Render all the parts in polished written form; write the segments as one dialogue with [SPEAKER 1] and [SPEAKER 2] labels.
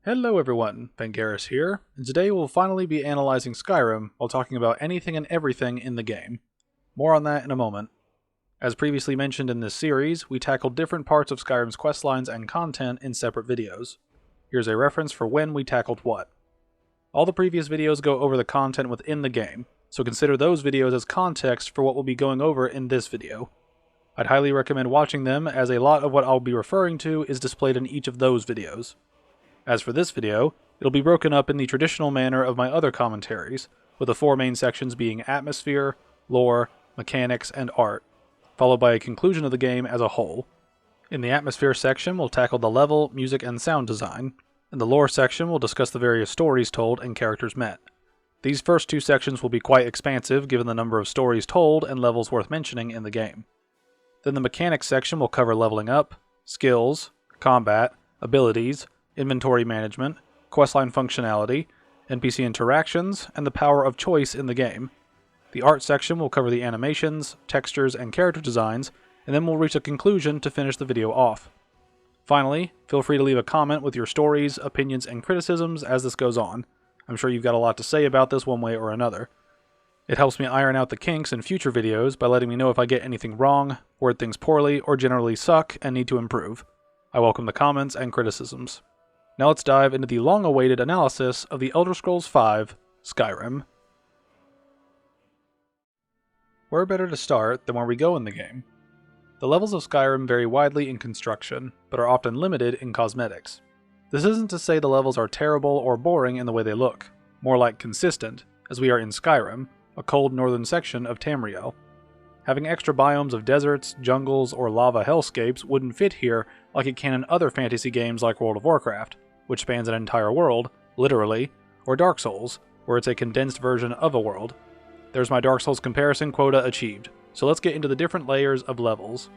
[SPEAKER 1] Hello everyone, Vangeris here, and today we'll finally be analyzing Skyrim while talking about anything and everything in the game. More on that in a moment. As previously mentioned in this series, we tackled different parts of Skyrim's questlines and content in separate videos. Here's a reference for when we tackled what. All the previous videos go over the content within the game, so consider those videos as context for what we'll be going over in this video. I'd highly recommend watching them, as a lot of what I'll be referring to is displayed in each of those videos. As for this video, it'll be broken up in the traditional manner of my other commentaries, with the four main sections being atmosphere, lore, mechanics, and art, followed by a conclusion of the game as a whole. In the atmosphere section, we'll tackle the level, music, and sound design. In the lore section, we'll discuss the various stories told and characters met. These first two sections will be quite expansive given the number of stories told and levels worth mentioning in the game. Then the mechanics section will cover leveling up, skills, combat, abilities, inventory management, questline functionality, NPC interactions, and the power of choice in the game. The art section will cover the animations, textures, and character designs, and then we'll reach a conclusion to finish the video off. Finally, feel free to leave a comment with your stories, opinions, and criticisms as this goes on. I'm sure you've got a lot to say about this one way or another. It helps me iron out the kinks in future videos by letting me know if I get anything wrong, word things poorly, or generally suck and need to improve. I welcome the comments and criticisms. Now let's dive into the long-awaited analysis of the Elder Scrolls V: Skyrim. Where better to start than where we go in the game? The levels of Skyrim vary widely in construction, but are often limited in cosmetics. This isn't to say the levels are terrible or boring in the way they look, more like consistent, as we are in Skyrim, a cold northern section of Tamriel. Having extra biomes of deserts, jungles, or lava hellscapes wouldn't fit here like it can in other fantasy games like World of Warcraft, which spans an entire world, literally, or Dark Souls, where it's a condensed version of a world. There's my Dark Souls comparison quota achieved, so let's get into the different layers of levels.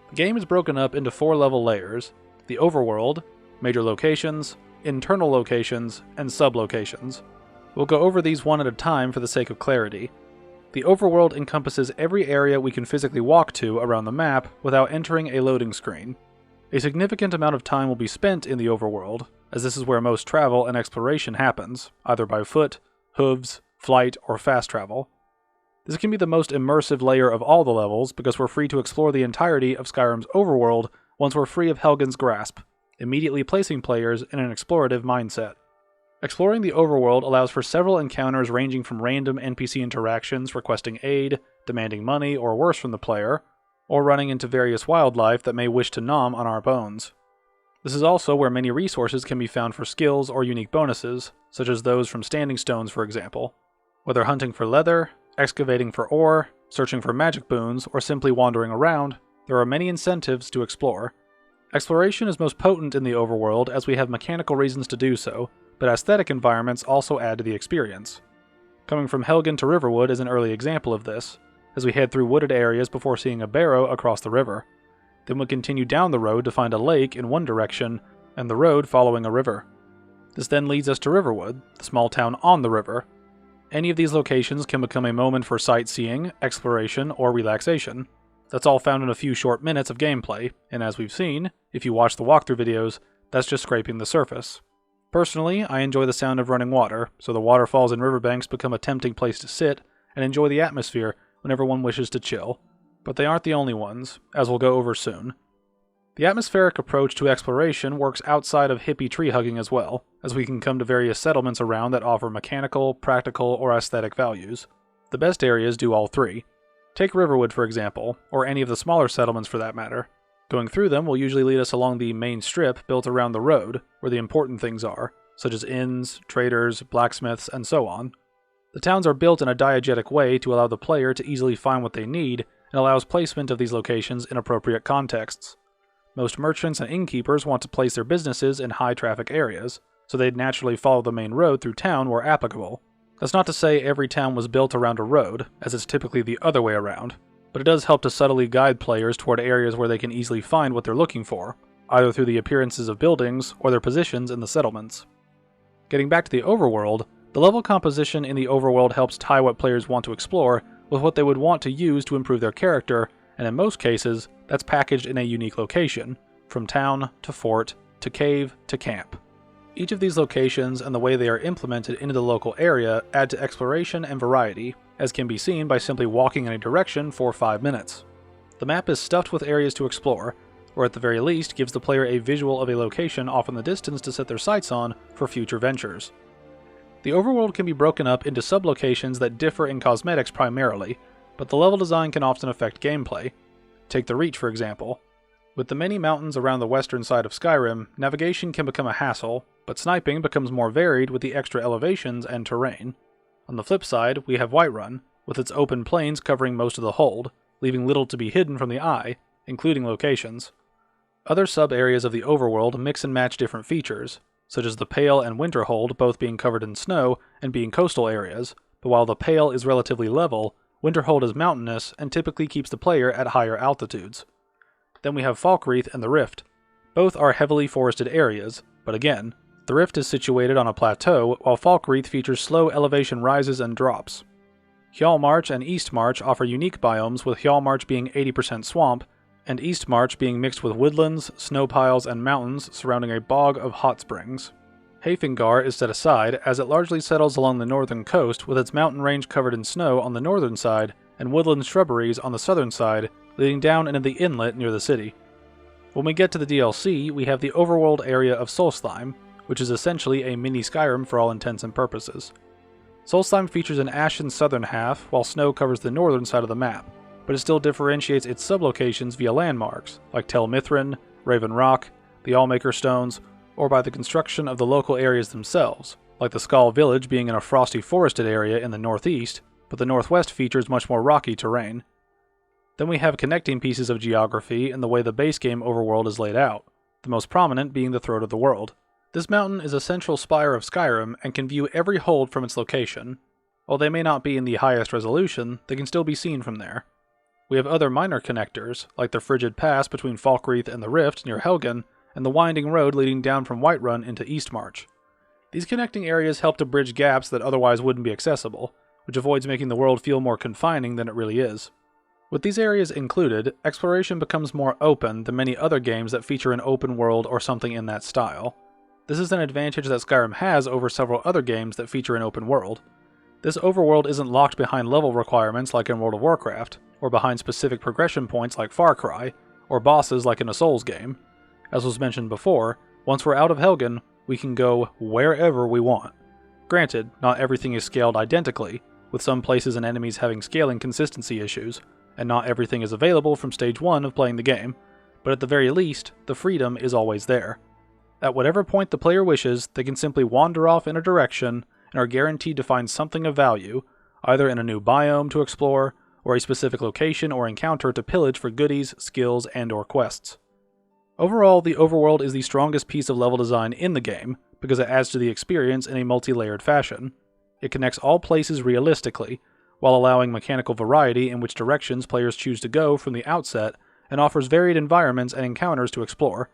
[SPEAKER 1] The game is broken up into 4 level layers: the Overworld, major locations, internal locations, and sub-locations. We'll go over these one at a time for the sake of clarity. The Overworld encompasses every area we can physically walk to around the map without entering a loading screen. A significant amount of time will be spent in the Overworld, as this is where most travel and exploration happens, either by foot, hooves, flight, or fast travel. This can be the most immersive layer of all the levels because we're free to explore the entirety of Skyrim's Overworld once we're free of Helgen's grasp, immediately placing players in an explorative mindset. Exploring the Overworld allows for several encounters ranging from random NPC interactions requesting aid, demanding money, or worse from the player, or running into various wildlife that may wish to nom on our bones. This is also where many resources can be found for skills or unique bonuses, such as those from standing stones for example. Whether hunting for leather, excavating for ore, searching for magic boons, or simply wandering around, there are many incentives to explore. Exploration is most potent in the Overworld as we have mechanical reasons to do so, but aesthetic environments also add to the experience. Coming from Helgen to Riverwood is an early example of this, as we head through wooded areas before seeing a barrow across the river. Then we continue down the road to find a lake in one direction, and the road following a river. This then leads us to Riverwood, the small town on the river. Any of these locations can become a moment for sightseeing, exploration, or relaxation. That's all found in a few short minutes of gameplay, and as we've seen, if you watch the walkthrough videos, that's just scraping the surface. Personally, I enjoy the sound of running water, so the waterfalls and riverbanks become a tempting place to sit and enjoy the atmosphere whenever one wishes to chill. But they aren't the only ones, as we'll go over soon. The atmospheric approach to exploration works outside of hippie tree hugging as well, as we can come to various settlements around that offer mechanical, practical, or aesthetic values. The best areas do all three. Take Riverwood for example, or any of the smaller settlements for that matter. Going through them will usually lead us along the main strip built around the road, where the important things are, such as inns, traders, blacksmiths, and so on. The towns are built in a diegetic way to allow the player to easily find what they need, and allows placement of these locations in appropriate contexts. Most merchants and innkeepers want to place their businesses in high-traffic areas, so they'd naturally follow the main road through town where applicable. That's not to say every town was built around a road, as it's typically the other way around, but it does help to subtly guide players toward areas where they can easily find what they're looking for, either through the appearances of buildings or their positions in the settlements. Getting back to the Overworld, the level composition in the Overworld helps tie what players want to explore with what they would want to use to improve their character, and in most cases, that's packaged in a unique location, from town to fort to cave to camp. Each of these locations and the way they are implemented into the local area add to exploration and variety, as can be seen by simply walking in a direction for 5 minutes. The map is stuffed with areas to explore, or at the very least gives the player a visual of a location off in the distance to set their sights on for future ventures. The overworld can be broken up into sub-locations that differ in cosmetics primarily, but the level design can often affect gameplay. Take the Reach for example. With the many mountains around the western side of Skyrim, navigation can become a hassle, but sniping becomes more varied with the extra elevations and terrain. On the flip side, we have Whiterun, with its open plains covering most of the hold, leaving little to be hidden from the eye, including locations. Other sub-areas of the overworld mix and match different features, such as the Pale and Winterhold both being covered in snow and being coastal areas, but while the Pale is relatively level, Winterhold is mountainous and typically keeps the player at higher altitudes. Then we have Falkreath and the Rift. Both are heavily forested areas, but again, the Rift is situated on a plateau, while Falkreath features slow elevation rises and drops. Hjalmarch and Eastmarch offer unique biomes, with Hjalmarch being 80% swamp, and Eastmarch being mixed with woodlands, snow piles, and mountains surrounding a bog of hot springs. Hafingar is set aside, as it largely settles along the northern coast, with its mountain range covered in snow on the northern side, and woodland shrubberies on the southern side, leading down into the inlet near the city. When we get to the DLC, we have the overworld area of Solstheim, which is essentially a mini Skyrim for all intents and purposes. Solstheim features an ashen southern half, while snow covers the northern side of the map, but it still differentiates its sublocations via landmarks, like Tel Mithrin, Raven Rock, the Allmaker Stones, or by the construction of the local areas themselves, like the Skull Village being in a frosty forested area in the northeast, but the northwest features much more rocky terrain. Then we have connecting pieces of geography in the way the base game overworld is laid out, the most prominent being the Throat of the World. This mountain is a central spire of Skyrim and can view every hold from its location. While they may not be in the highest resolution, they can still be seen from there. We have other minor connectors, like the Frigid Pass between Falkreath and the Rift near Helgen, and the winding road leading down from Whiterun into Eastmarch. These connecting areas help to bridge gaps that otherwise wouldn't be accessible, which avoids making the world feel more confining than it really is. With these areas included, exploration becomes more open than many other games that feature an open world or something in that style. This is an advantage that Skyrim has over several other games that feature an open world. This overworld isn't locked behind level requirements like in World of Warcraft, or behind specific progression points like Far Cry, or bosses like in a Souls game. As was mentioned before, once we're out of Helgen, we can go wherever we want. Granted, not everything is scaled identically, with some places and enemies having scaling consistency issues, and not everything is available from stage 1 of playing the game, but at the very least, the freedom is always there. At whatever point the player wishes, they can simply wander off in a direction and are guaranteed to find something of value, either in a new biome to explore, or a specific location or encounter to pillage for goodies, skills, and/or quests. Overall, the overworld is the strongest piece of level design in the game, because it adds to the experience in a multi-layered fashion. It connects all places realistically, while allowing mechanical variety in which directions players choose to go from the outset, and offers varied environments and encounters to explore.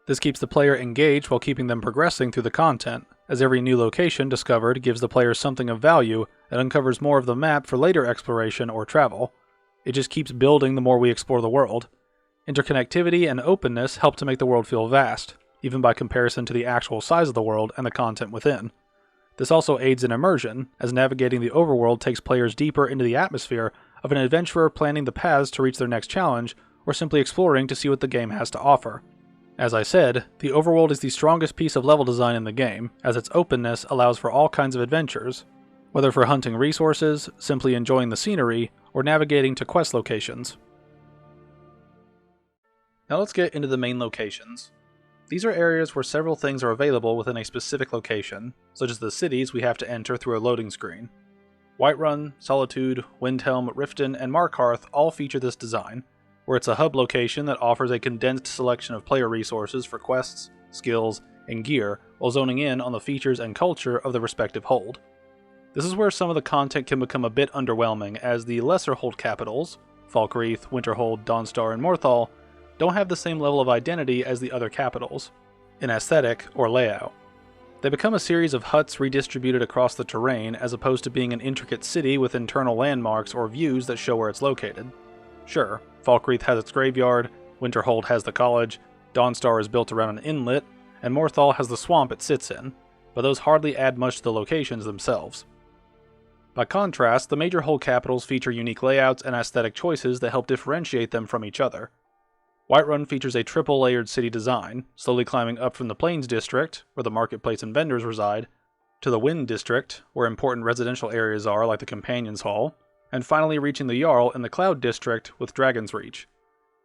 [SPEAKER 1] This keeps the player engaged while keeping them progressing through the content, as every new location discovered gives the player something of value and uncovers more of the map for later exploration or travel. It just keeps building the more we explore the world. Interconnectivity and openness help to make the world feel vast, even by comparison to the actual size of the world and the content within. This also aids in immersion, as navigating the overworld takes players deeper into the atmosphere of an adventurer planning the paths to reach their next challenge, or simply exploring to see what the game has to offer. As I said, the overworld is the strongest piece of level design in the game, as its openness allows for all kinds of adventures, whether for hunting resources, simply enjoying the scenery, or navigating to quest locations. Now let's get into the main locations. These are areas where several things are available within a specific location, such as the cities we have to enter through a loading screen. Whiterun, Solitude, Windhelm, Riften, and Markarth all feature this design, where it's a hub location that offers a condensed selection of player resources for quests, skills, and gear, while zoning in on the features and culture of the respective hold. This is where some of the content can become a bit underwhelming, as the lesser hold capitals, Falkreath, Winterhold, Dawnstar, and Morthal, don't have the same level of identity as the other capitals, in aesthetic or layout. They become a series of huts redistributed across the terrain as opposed to being an intricate city with internal landmarks or views that show where it's located. Sure, Falkreath has its graveyard, Winterhold has the college, Dawnstar is built around an inlet, and Morthal has the swamp it sits in, but those hardly add much to the locations themselves. By contrast, the major hold capitals feature unique layouts and aesthetic choices that help differentiate them from each other. Whiterun features a triple-layered city design, slowly climbing up from the Plains District, where the marketplace and vendors reside, to the Wind District, where important residential areas are like the Companions Hall, and finally reaching the Jarl in the Cloud District with Dragon's Reach.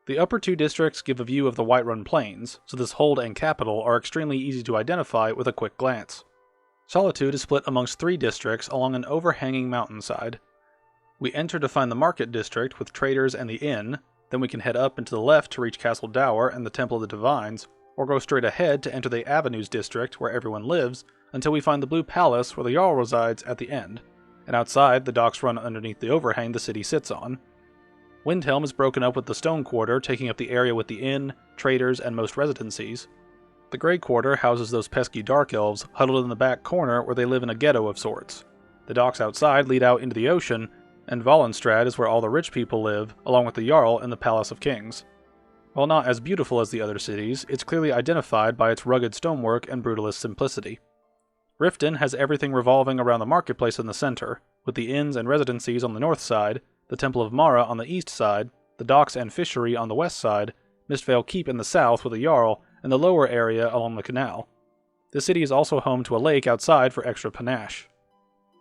[SPEAKER 1] The upper two districts give a view of the Whiterun Plains, so this hold and capital are extremely easy to identify with a quick glance. Solitude is split amongst three districts along an overhanging mountainside. We enter to find the Market District with traders and the inn, then we can head up and to the left to reach Castle Dower and the Temple of the Divines, or go straight ahead to enter the Avenues District where everyone lives, until we find the Blue Palace where the Jarl resides at the end, and outside the docks run underneath the overhang the city sits on. Windhelm is broken up with the Stone Quarter taking up the area with the inn, traders, and most residencies. The Grey Quarter houses those pesky Dark Elves huddled in the back corner where they live in a ghetto of sorts. The docks outside lead out into the ocean, and Valenstrad is where all the rich people live, along with the Jarl and the Palace of Kings. While not as beautiful as the other cities, it's clearly identified by its rugged stonework and brutalist simplicity. Riften has everything revolving around the marketplace in the center, with the inns and residencies on the north side, the Temple of Mara on the east side, the docks and fishery on the west side, Mistvale Keep in the south with the Jarl, and the lower area along the canal. The city is also home to a lake outside for extra panache.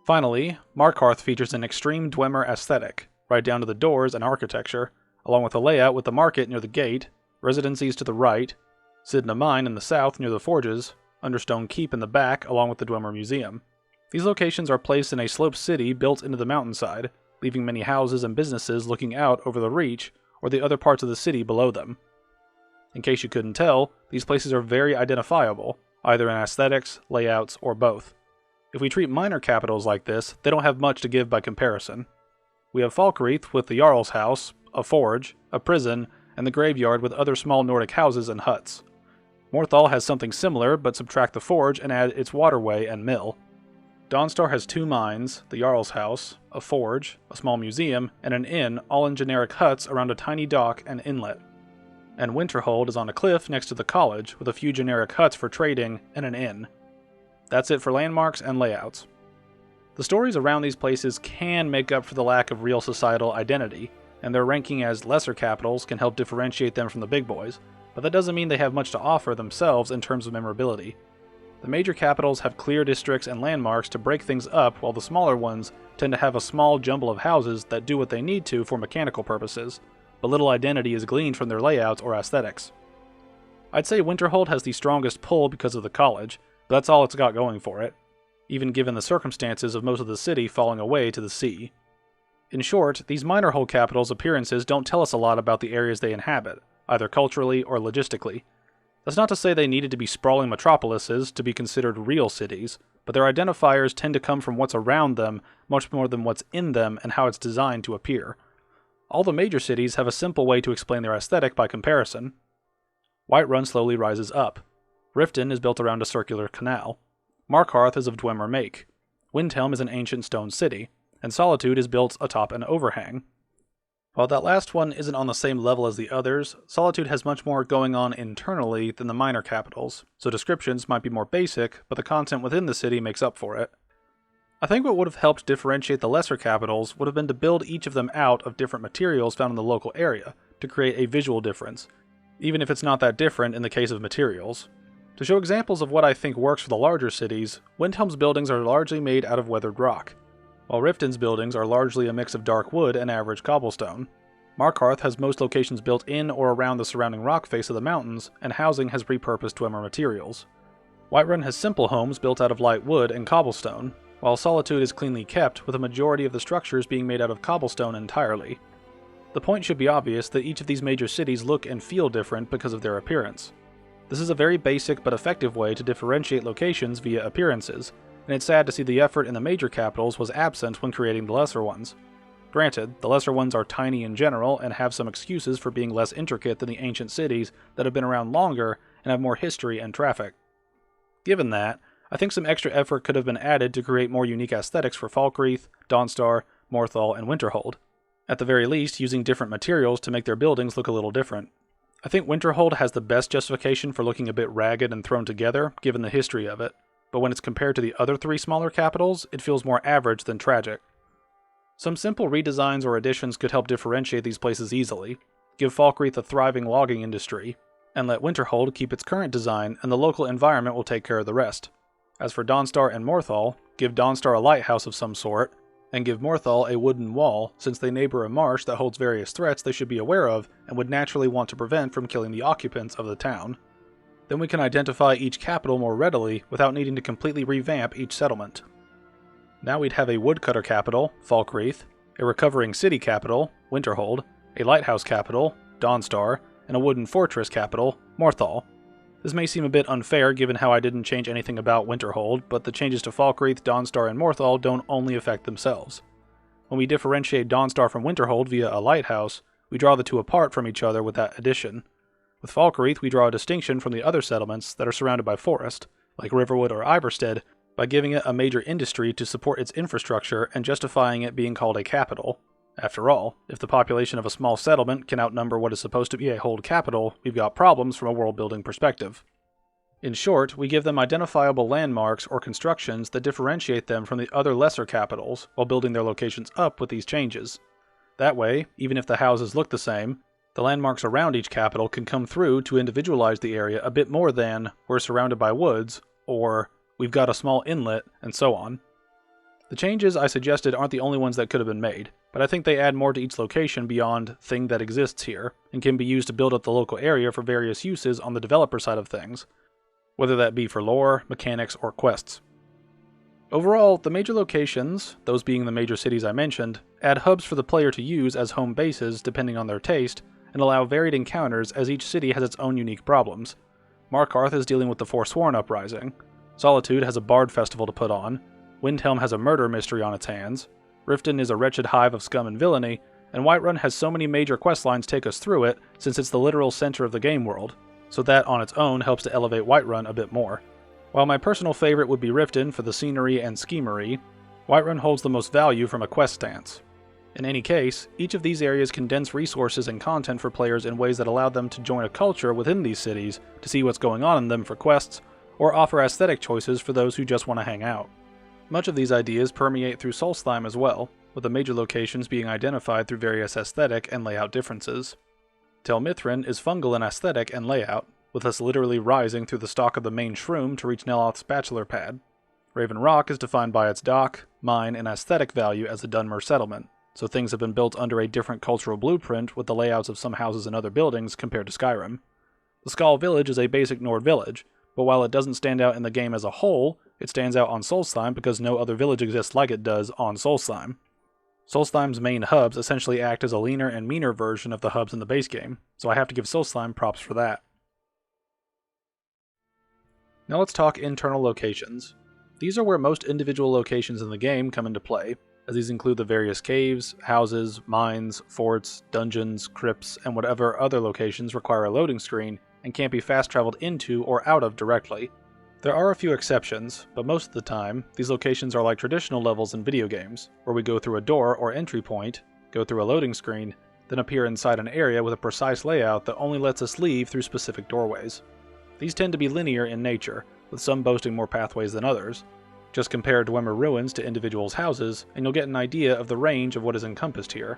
[SPEAKER 1] Finally, Markarth features an extreme Dwemer aesthetic, right down to the doors and architecture, along with a layout with the market near the gate, residencies to the right, Sidna Mine in the south near the forges, Understone Keep in the back along with the Dwemer Museum. These locations are placed in a sloped city built into the mountainside, leaving many houses and businesses looking out over the Reach or the other parts of the city below them. In case you couldn't tell, these places are very identifiable, either in aesthetics, layouts, or both. If we treat minor capitals like this, they don't have much to give by comparison. We have Falkreath with the Jarl's house, a forge, a prison, and the graveyard with other small Nordic houses and huts. Morthal has something similar, but subtract the forge and add its waterway and mill. Dawnstar has two mines, the Jarl's house, a forge, a small museum, and an inn, all in generic huts around a tiny dock and inlet. And Winterhold is on a cliff next to the college, with a few generic huts for trading and an inn. That's it for landmarks and layouts. The stories around these places can make up for the lack of real societal identity, and their ranking as lesser capitals can help differentiate them from the big boys, but that doesn't mean they have much to offer themselves in terms of memorability. The major capitals have clear districts and landmarks to break things up, while the smaller ones tend to have a small jumble of houses that do what they need to for mechanical purposes, but little identity is gleaned from their layouts or aesthetics. I'd say Winterhold has the strongest pull because of the college, but that's all it's got going for it, even given the circumstances of most of the city falling away to the sea. In short, these minor hold capitals' appearances don't tell us a lot about the areas they inhabit, either culturally or logistically. That's not to say they needed to be sprawling metropolises to be considered real cities, but their identifiers tend to come from what's around them much more than what's in them and how it's designed to appear. All the major cities have a simple way to explain their aesthetic by comparison. Whiterun slowly rises up. Riften is built around a circular canal. Markarth is of Dwemer make. Windhelm is an ancient stone city, and Solitude is built atop an overhang. While that last one isn't on the same level as the others, Solitude has much more going on internally than the minor capitals, so descriptions might be more basic, but the content within the city makes up for it. I think what would have helped differentiate the lesser capitals would have been to build each of them out of different materials found in the local area, to create a visual difference, even if it's not that different in the case of materials. To show examples of what I think works for the larger cities, Windhelm's buildings are largely made out of weathered rock, while Riften's buildings are largely a mix of dark wood and average cobblestone. Markarth has most locations built in or around the surrounding rock face of the mountains, and housing has repurposed Dwemer materials. Whiterun has simple homes built out of light wood and cobblestone, while Solitude is cleanly kept, with a majority of the structures being made out of cobblestone entirely. The point should be obvious that each of these major cities look and feel different because of their appearance. This is a very basic but effective way to differentiate locations via appearances, and it's sad to see the effort in the major capitals was absent when creating the lesser ones. Granted, the lesser ones are tiny in general and have some excuses for being less intricate than the ancient cities that have been around longer and have more history and traffic. Given that, I think some extra effort could have been added to create more unique aesthetics for Falkreath, Dawnstar, Morthal, and Winterhold. At the very least, using different materials to make their buildings look a little different. I think Winterhold has the best justification for looking a bit ragged and thrown together, given the history of it, but when it's compared to the other 3 smaller capitals, it feels more average than tragic. Some simple redesigns or additions could help differentiate these places easily, give Falkreath a thriving logging industry, and let Winterhold keep its current design, and the local environment will take care of the rest. As for Dawnstar and Morthal, give Dawnstar a lighthouse of some sort, and give Morthal a wooden wall, since they neighbor a marsh that holds various threats they should be aware of and would naturally want to prevent from killing the occupants of the town. Then we can identify each capital more readily without needing to completely revamp each settlement. Now we'd have a woodcutter capital, Falkreath, a recovering city capital, Winterhold, a lighthouse capital, Dawnstar, and a wooden fortress capital, Morthal. This may seem a bit unfair given how I didn't change anything about Winterhold, but the changes to Falkreath, Dawnstar, and Morthal don't only affect themselves. When we differentiate Dawnstar from Winterhold via a lighthouse, we draw the two apart from each other with that addition. With Falkreath, we draw a distinction from the other settlements that are surrounded by forest, like Riverwood or Iverstead, by giving it a major industry to support its infrastructure and justifying it being called a capital. After all, if the population of a small settlement can outnumber what is supposed to be a whole capital, we've got problems from a world-building perspective. In short, we give them identifiable landmarks or constructions that differentiate them from the other lesser capitals, while building their locations up with these changes. That way, even if the houses look the same, the landmarks around each capital can come through to individualize the area a bit more than we're surrounded by woods, or we've got a small inlet, and so on. The changes I suggested aren't the only ones that could have been made, but I think they add more to each location beyond thing that exists here, and can be used to build up the local area for various uses on the developer side of things, whether that be for lore, mechanics, or quests. Overall, the major locations, those being the major cities I mentioned, add hubs for the player to use as home bases depending on their taste, and allow varied encounters as each city has its own unique problems. Markarth is dealing with the Forsworn uprising, Solitude has a bard festival to put on, Windhelm has a murder mystery on its hands, Riften is a wretched hive of scum and villainy, and Whiterun has so many major questlines take us through it since it's the literal center of the game world, so that on its own helps to elevate Whiterun a bit more. While my personal favorite would be Riften for the scenery and schemery, Whiterun holds the most value from a quest stance. In any case, each of these areas condense resources and content for players in ways that allow them to join a culture within these cities to see what's going on in them for quests, or offer aesthetic choices for those who just want to hang out. Much of these ideas permeate through Solstheim as well, with the major locations being identified through various aesthetic and layout differences. Tel Mithrin is fungal in aesthetic and layout, with us literally rising through the stalk of the main shroom to reach Neloth's bachelor pad. Raven Rock is defined by its dock, mine, and aesthetic value as a Dunmer settlement, so things have been built under a different cultural blueprint with the layouts of some houses and other buildings compared to Skyrim. The Skal Village is a basic Nord village, but while it doesn't stand out in the game as a whole, it stands out on Solstheim because no other village exists like it does on Solstheim. Solstheim's main hubs essentially act as a leaner and meaner version of the hubs in the base game, so I have to give Solstheim props for that. Now let's talk internal locations. These are where most individual locations in the game come into play, as these include the various caves, houses, mines, forts, dungeons, crypts, and whatever other locations require a loading screen and can't be fast traveled into or out of directly. There are a few exceptions, but most of the time, these locations are like traditional levels in video games, where we go through a door or entry point, go through a loading screen, then appear inside an area with a precise layout that only lets us leave through specific doorways. These tend to be linear in nature, with some boasting more pathways than others. Just compare Dwemer ruins to individuals' houses, and you'll get an idea of the range of what is encompassed here.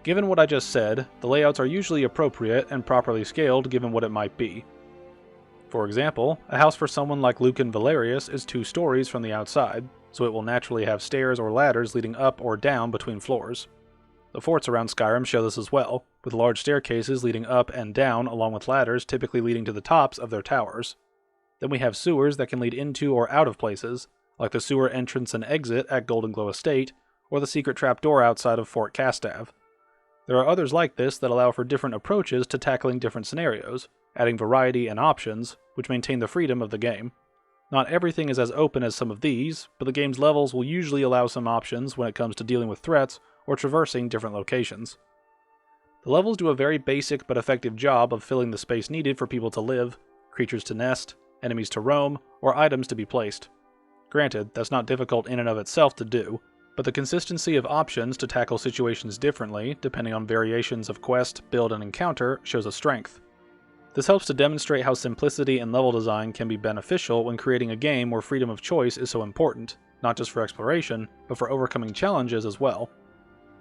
[SPEAKER 1] Given what I just said, the layouts are usually appropriate and properly scaled given what it might be. For example, a house for someone like Lucan Valerius is 2 stories from the outside, so it will naturally have stairs or ladders leading up or down between floors. The forts around Skyrim show this as well, with large staircases leading up and down along with ladders typically leading to the tops of their towers. Then we have sewers that can lead into or out of places, like the sewer entrance and exit at Goldenglow Estate, or the secret trapdoor outside of Fort Castav. There are others like this that allow for different approaches to tackling different scenarios, adding variety and options, which maintain the freedom of the game. Not everything is as open as some of these, but the game's levels will usually allow some options when it comes to dealing with threats or traversing different locations. The levels do a very basic but effective job of filling the space needed for people to live, creatures to nest, enemies to roam, or items to be placed. Granted, that's not difficult in and of itself to do, but the consistency of options to tackle situations differently, depending on variations of quest, build, and encounter, shows a strength. This helps to demonstrate how simplicity in level design can be beneficial when creating a game where freedom of choice is so important, not just for exploration, but for overcoming challenges as well.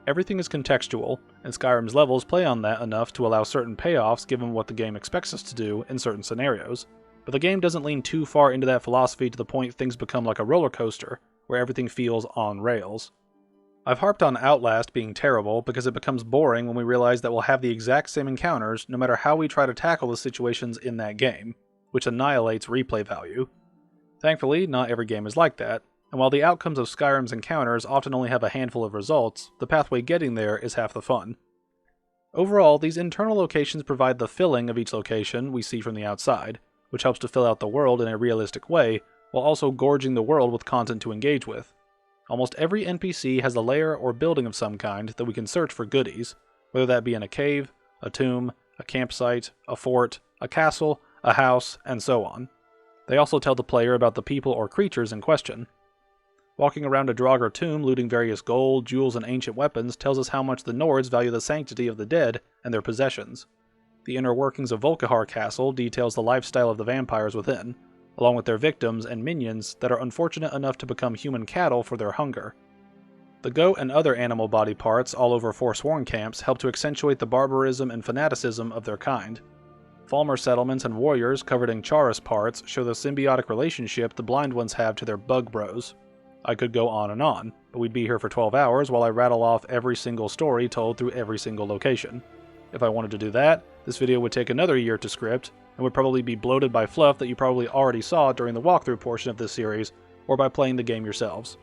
[SPEAKER 1] Everything is contextual, and Skyrim's levels play on that enough to allow certain payoffs given what the game expects us to do in certain scenarios, but the game doesn't lean too far into that philosophy to the point things become like a roller coaster, where everything feels on rails. I've harped on Outlast being terrible because it becomes boring when we realize that we'll have the exact same encounters no matter how we try to tackle the situations in that game, which annihilates replay value. Thankfully, not every game is like that, and while the outcomes of Skyrim's encounters often only have a handful of results, the pathway getting there is half the fun. Overall, these internal locations provide the filling of each location we see from the outside, which helps to fill out the world in a realistic way, while also gorging the world with content to engage with. Almost every NPC has a lair or building of some kind that we can search for goodies, whether that be in a cave, a tomb, a campsite, a fort, a castle, a house, and so on. They also tell the player about the people or creatures in question. Walking around a Draugr tomb looting various gold, jewels, and ancient weapons tells us how much the Nords value the sanctity of the dead and their possessions. The inner workings of Volkihar Castle details the lifestyle of the vampires within, along with their victims and minions that are unfortunate enough to become human cattle for their hunger. The goat and other animal body parts all over Forsworn camps help to accentuate the barbarism and fanaticism of their kind. Falmer settlements and warriors covered in Charis parts show the symbiotic relationship the blind ones have to their bug bros. I could go on, but we'd be here for 12 hours while I rattle off every single story told through every single location. If I wanted to do that, this video would take another year to script, and would probably be bloated by fluff that you probably already saw during the walkthrough portion of this series, or by playing the game yourselves.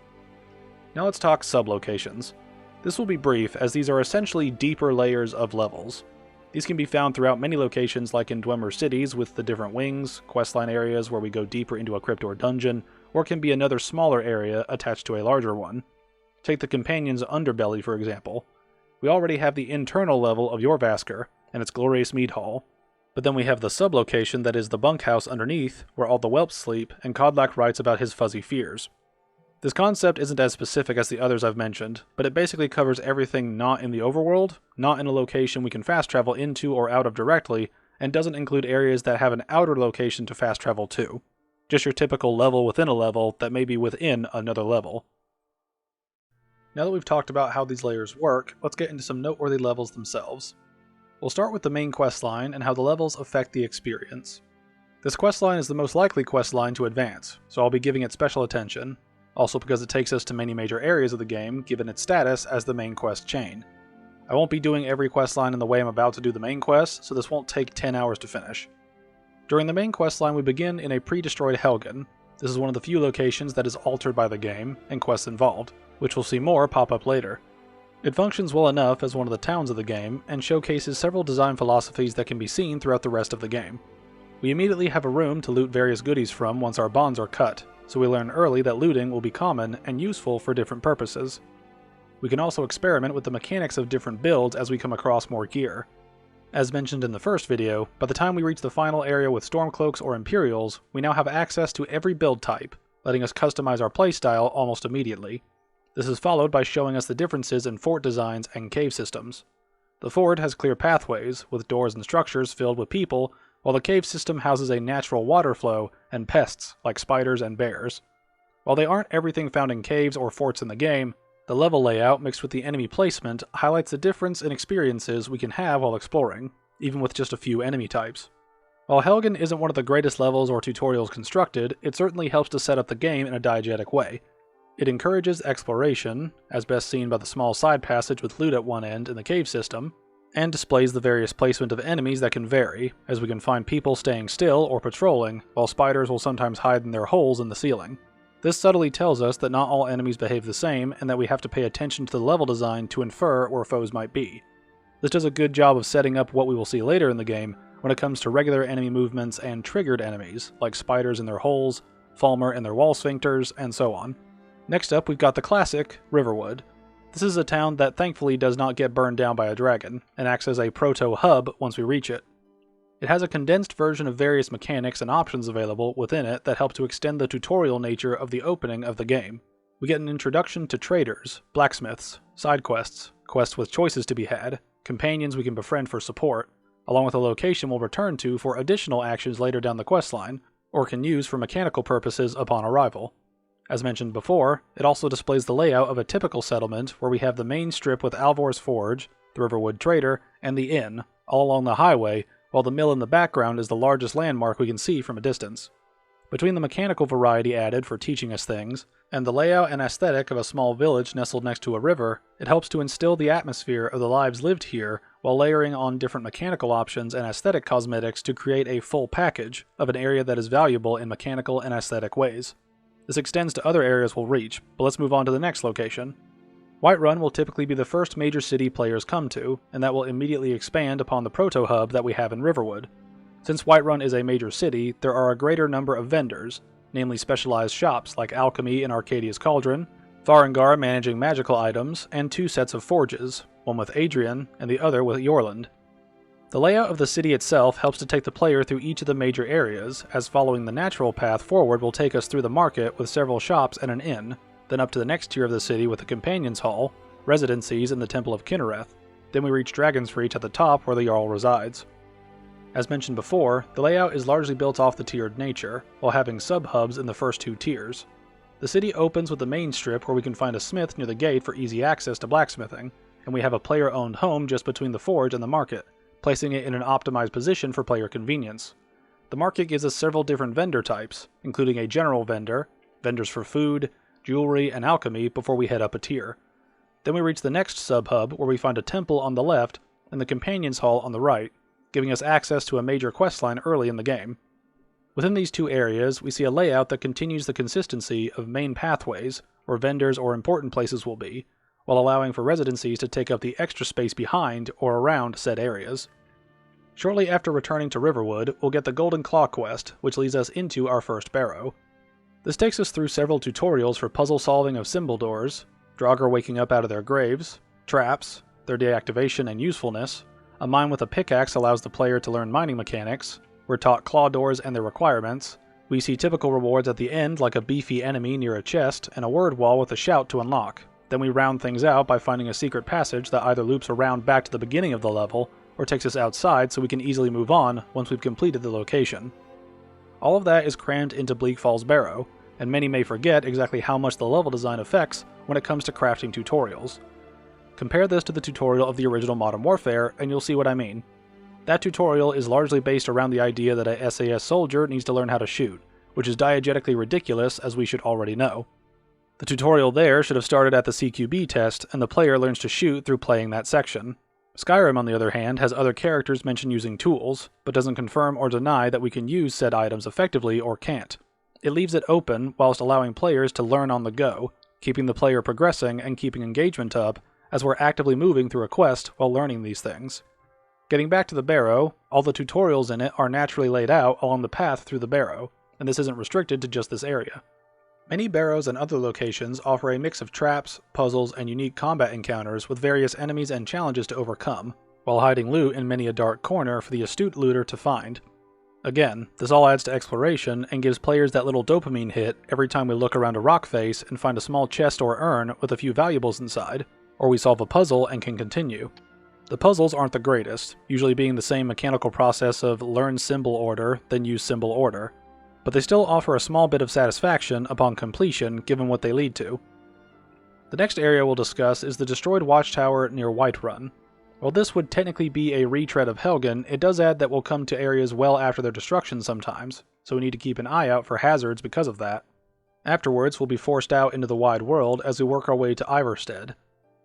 [SPEAKER 1] Now let's talk sublocations. This will be brief, as these are essentially deeper layers of levels. These can be found throughout many locations like in Dwemer cities with the different wings, questline areas where we go deeper into a crypt or dungeon, or can be another smaller area attached to a larger one. Take the Companion's underbelly for example. We already have the internal level of Jorrvaskr and its glorious mead hall, but then we have the sublocation that is the bunkhouse underneath, where all the whelps sleep, and Kodlak writes about his fuzzy fears. This concept isn't as specific as the others I've mentioned, but it basically covers everything not in the overworld, not in a location we can fast travel into or out of directly, and doesn't include areas that have an outer location to fast travel to. Just your typical level within a level that may be within another level. Now that we've talked about how these layers work, let's get into some noteworthy levels themselves. We'll start with the main questline and how the levels affect the experience. This questline is the most likely questline to advance, so I'll be giving it special attention, also because it takes us to many major areas of the game given its status as the main quest chain. I won't be doing every questline in the way I'm about to do the main quest, so this won't take 10 hours to finish. During the main questline we begin in a pre-destroyed Helgen. This is one of the few locations that is altered by the game, and quests involved, which we'll see more pop up later. It functions well enough as one of the towns of the game, and showcases several design philosophies that can be seen throughout the rest of the game. We immediately have a room to loot various goodies from once our bonds are cut, so we learn early that looting will be common and useful for different purposes. We can also experiment with the mechanics of different builds as we come across more gear. As mentioned in the first video, by the time we reach the final area with Stormcloaks or Imperials, we now have access to every build type, letting us customize our playstyle almost immediately. This is followed by showing us the differences in fort designs and cave systems. The fort has clear pathways, with doors and structures filled with people, while the cave system houses a natural water flow and pests like spiders and bears. While they aren't everything found in caves or forts in the game, the level layout mixed with the enemy placement highlights the difference in experiences we can have while exploring, even with just a few enemy types. While Helgen isn't one of the greatest levels or tutorials constructed, it certainly helps to set up the game in a diegetic way. It encourages exploration, as best seen by the small side passage with loot at one end in the cave system, and displays the various placement of enemies that can vary, as we can find people staying still or patrolling, while spiders will sometimes hide in their holes in the ceiling. This subtly tells us that not all enemies behave the same, and that we have to pay attention to the level design to infer where foes might be. This does a good job of setting up what we will see later in the game when it comes to regular enemy movements and triggered enemies, like spiders in their holes, Falmer in their wall sphincters, and so on. Next up, we've got the classic, Riverwood. This is a town that thankfully does not get burned down by a dragon, and acts as a proto-hub once we reach it. It has a condensed version of various mechanics and options available within it that help to extend the tutorial nature of the opening of the game. We get an introduction to traders, blacksmiths, side quests, quests with choices to be had, companions we can befriend for support, along with a location we'll return to for additional actions later down the questline, or can use for mechanical purposes upon arrival. As mentioned before, it also displays the layout of a typical settlement where we have the main strip with Alvor's Forge, the Riverwood Trader, and the inn, all along the highway, while the mill in the background is the largest landmark we can see from a distance. Between the mechanical variety added for teaching us things, and the layout and aesthetic of a small village nestled next to a river, it helps to instill the atmosphere of the lives lived here while layering on different mechanical options and aesthetic cosmetics to create a full package of an area that is valuable in mechanical and aesthetic ways. This extends to other areas we'll reach, but let's move on to the next location. Whiterun will typically be the first major city players come to, and that will immediately expand upon the proto-hub that we have in Riverwood. Since Whiterun is a major city, there are a greater number of vendors, namely specialized shops like Alchemy in Arcadia's Cauldron, Farengar managing magical items, and 2 sets of forges, one with Adrian and the other with Yorland. The layout of the city itself helps to take the player through each of the major areas, as following the natural path forward will take us through the market with several shops and an inn, then up to the next tier of the city with the Companion's Hall, residencies and the Temple of Kinnereth. Then we reach Dragon's Reach at the top where the Jarl resides. As mentioned before, the layout is largely built off the tiered nature, while having sub-hubs in the first 2 tiers. The city opens with the main strip where we can find a smith near the gate for easy access to blacksmithing, and we have a player-owned home just between the forge and the market, placing it in an optimized position for player convenience. The market gives us several different vendor types, including a general vendor, vendors for food, jewelry, and alchemy before we head up a tier. Then we reach the next sub-hub where we find a temple on the left and the Companion's Hall on the right, giving us access to a major questline early in the game. Within these 2 areas, we see a layout that continues the consistency of main pathways, where vendors or important places will be, while allowing for residencies to take up the extra space behind or around said areas. Shortly after returning to Riverwood, we'll get the Golden Claw quest, which leads us into our first barrow. This takes us through several tutorials for puzzle solving of symbol doors, Draugr waking up out of their graves, traps, their deactivation and usefulness. A mine with a pickaxe allows the player to learn mining mechanics. We're taught claw doors and their requirements. We see typical rewards at the end like a beefy enemy near a chest and a word wall with a shout to unlock. Then we round things out by finding a secret passage that either loops around back to the beginning of the level or takes us outside so we can easily move on once we've completed the location. All of that is crammed into Bleak Falls Barrow, and many may forget exactly how much the level design affects when it comes to crafting tutorials. Compare this to the tutorial of the original Modern Warfare, and you'll see what I mean. That tutorial is largely based around the idea that a SAS soldier needs to learn how to shoot, which is diegetically ridiculous as we should already know. The tutorial there should have started at the CQB test, and the player learns to shoot through playing that section. Skyrim, on the other hand, has other characters mention using tools, but doesn't confirm or deny that we can use said items effectively or can't. It leaves it open whilst allowing players to learn on the go, keeping the player progressing and keeping engagement up, as we're actively moving through a quest while learning these things. Getting back to the barrow, all the tutorials in it are naturally laid out along the path through the barrow, and this isn't restricted to just this area. Many barrows and other locations offer a mix of traps, puzzles, and unique combat encounters with various enemies and challenges to overcome, while hiding loot in many a dark corner for the astute looter to find. Again, this all adds to exploration and gives players that little dopamine hit every time we look around a rock face and find a small chest or urn with a few valuables inside, or we solve a puzzle and can continue. The puzzles aren't the greatest, usually being the same mechanical process of learn symbol order, then use symbol order, but they still offer a small bit of satisfaction upon completion given what they lead to. The next area we'll discuss is the destroyed watchtower near Whiterun. While this would technically be a retread of Helgen, it does add that we'll come to areas well after their destruction sometimes, so we need to keep an eye out for hazards because of that. Afterwards, we'll be forced out into the wide world as we work our way to Ivarstead.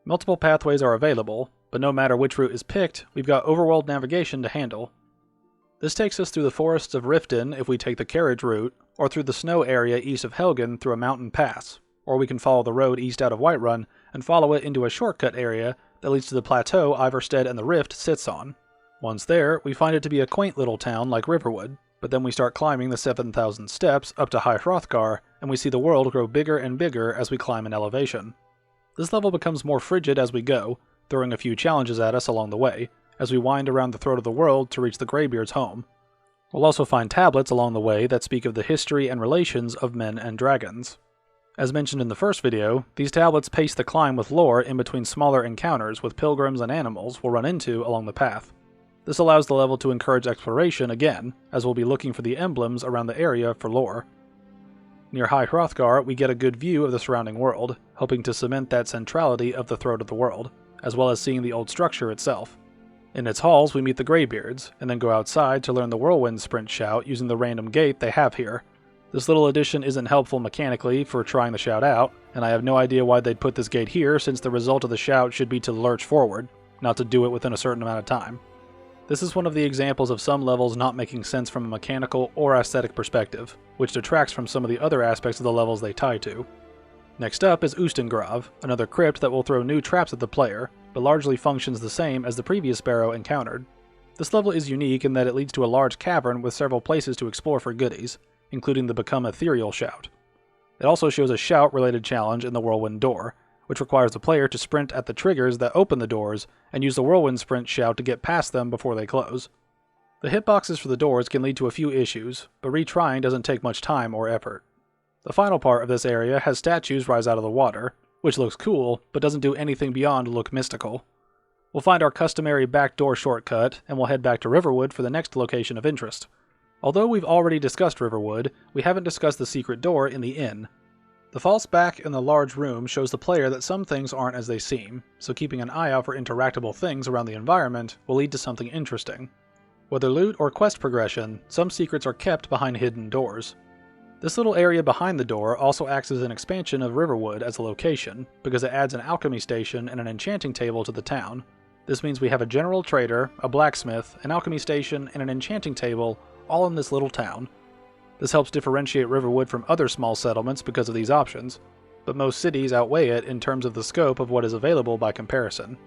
[SPEAKER 1] Multiple pathways are available, but no matter which route is picked, we've got overworld navigation to handle. This takes us through the forests of Riften if we take the carriage route, or through the snow area east of Helgen through a mountain pass, or we can follow the road east out of Whiterun and follow it into a shortcut area that leads to the plateau Ivarstead and the Rift sits on. Once there, we find it to be a quaint little town like Riverwood, but then we start climbing the 7,000 steps up to High Hrothgar, and we see the world grow bigger and bigger as we climb in elevation. This level becomes more frigid as we go, throwing a few challenges at us along the way, as we wind around the throat of the world to reach the Greybeard's home. We'll also find tablets along the way that speak of the history and relations of men and dragons. As mentioned in the first video, these tablets pace the climb with lore in between smaller encounters with pilgrims and animals we'll run into along the path. This allows the level to encourage exploration again, as we'll be looking for the emblems around the area for lore. Near High Hrothgar, we get a good view of the surrounding world, hoping to cement that centrality of the Throat of the World, as well as seeing the old structure itself. In its halls, we meet the Greybeards, and then go outside to learn the Whirlwind Sprint shout using the random gate they have here. This little addition isn't helpful mechanically for trying the shout out, and I have no idea why they'd put this gate here since the result of the shout should be to lurch forward, not to do it within a certain amount of time. This is one of the examples of some levels not making sense from a mechanical or aesthetic perspective, which detracts from some of the other aspects of the levels they tie to. Next up is Ustengrav, another crypt that will throw new traps at the player, but largely functions the same as the previous barrow encountered. This level is unique in that it leads to a large cavern with several places to explore for goodies, including the Become Ethereal shout. It also shows a shout-related challenge in the Whirlwind Door, which requires the player to sprint at the triggers that open the doors and use the Whirlwind Sprint shout to get past them before they close. The hitboxes for the doors can lead to a few issues, but retrying doesn't take much time or effort. The final part of this area has statues rise out of the water, which looks cool, but doesn't do anything beyond look mystical. We'll find our customary backdoor shortcut, and we'll head back to Riverwood for the next location of interest. Although we've already discussed Riverwood, we haven't discussed the secret door in the inn. The false back in the large room shows the player that some things aren't as they seem, so keeping an eye out for interactable things around the environment will lead to something interesting. Whether loot or quest progression, some secrets are kept behind hidden doors. This little area behind the door also acts as an expansion of Riverwood as a location, because it adds an alchemy station and an enchanting table to the town. This means we have a general trader, a blacksmith, an alchemy station, and an enchanting table all in this little town. This helps differentiate Riverwood from other small settlements because of these options, but most cities outweigh it in terms of the scope of what is available by comparison.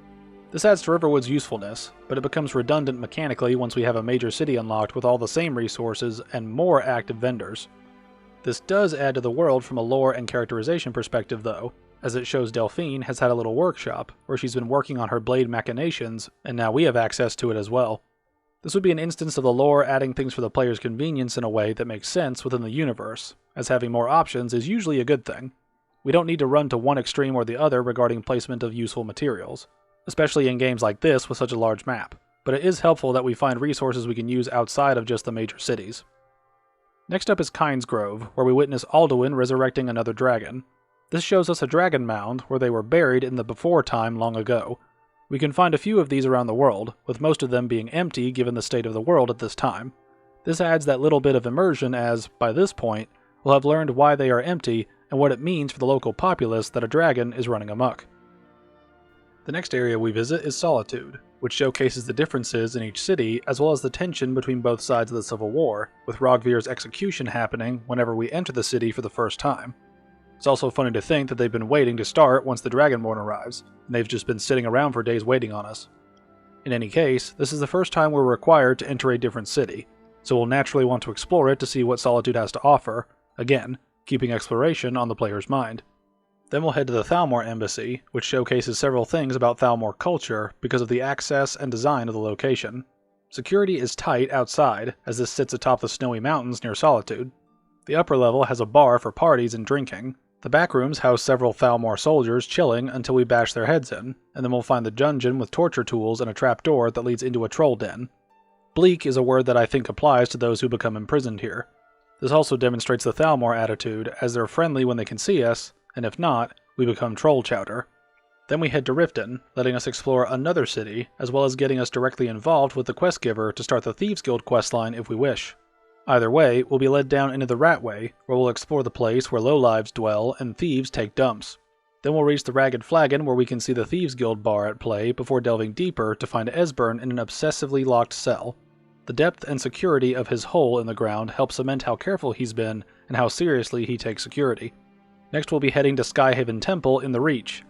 [SPEAKER 1] This adds to Riverwood's usefulness, but it becomes redundant mechanically once we have a major city unlocked with all the same resources and more active vendors. This does add to the world from a lore and characterization perspective though, as it shows Delphine has had a little workshop where she's been working on her blade machinations, and now we have access to it as well. This would be an instance of the lore adding things for the player's convenience in a way that makes sense within the universe, as having more options is usually a good thing. We don't need to run to one extreme or the other regarding placement of useful materials, especially in games like this with such a large map, but it is helpful that we find resources we can use outside of just the major cities. Next up is Kyne's Grove, where we witness Alduin resurrecting another dragon. This shows us a dragon mound where they were buried in the before time long ago. We can find a few of these around the world, with most of them being empty given the state of the world at this time. This adds that little bit of immersion as, by this point, we'll have learned why they are empty and what it means for the local populace that a dragon is running amok. The next area we visit is Solitude, which showcases the differences in each city as well as the tension between both sides of the Civil War, with Rogvir's execution happening whenever we enter the city for the first time. It's also funny to think that they've been waiting to start once the Dragonborn arrives, and they've just been sitting around for days waiting on us. In any case, this is the first time we're required to enter a different city, so we'll naturally want to explore it to see what Solitude has to offer, again, keeping exploration on the player's mind. Then we'll head to the Thalmor Embassy, which showcases several things about Thalmor culture because of the access and design of the location. Security is tight outside, as this sits atop the snowy mountains near Solitude. The upper level has a bar for parties and drinking. The back rooms house several Thalmor soldiers chilling until we bash their heads in, and then we'll find the dungeon with torture tools and a trapdoor that leads into a troll den. Bleak is a word that I think applies to those who become imprisoned here. This also demonstrates the Thalmor attitude, as they're friendly when they can see us, and if not, we become troll chowder. Then we head to Riften, letting us explore another city, as well as getting us directly involved with the quest giver to start the Thieves Guild questline if we wish. Either way, we'll be led down into the Ratway, where we'll explore the place where lowlives dwell and thieves take dumps. Then we'll reach the Ragged Flagon where we can see the Thieves Guild bar at play before delving deeper to find Esbern in an obsessively locked cell. The depth and security of his hole in the ground help cement how careful he's been and how seriously he takes security. Next we'll be heading to Skyhaven Temple in the Reach.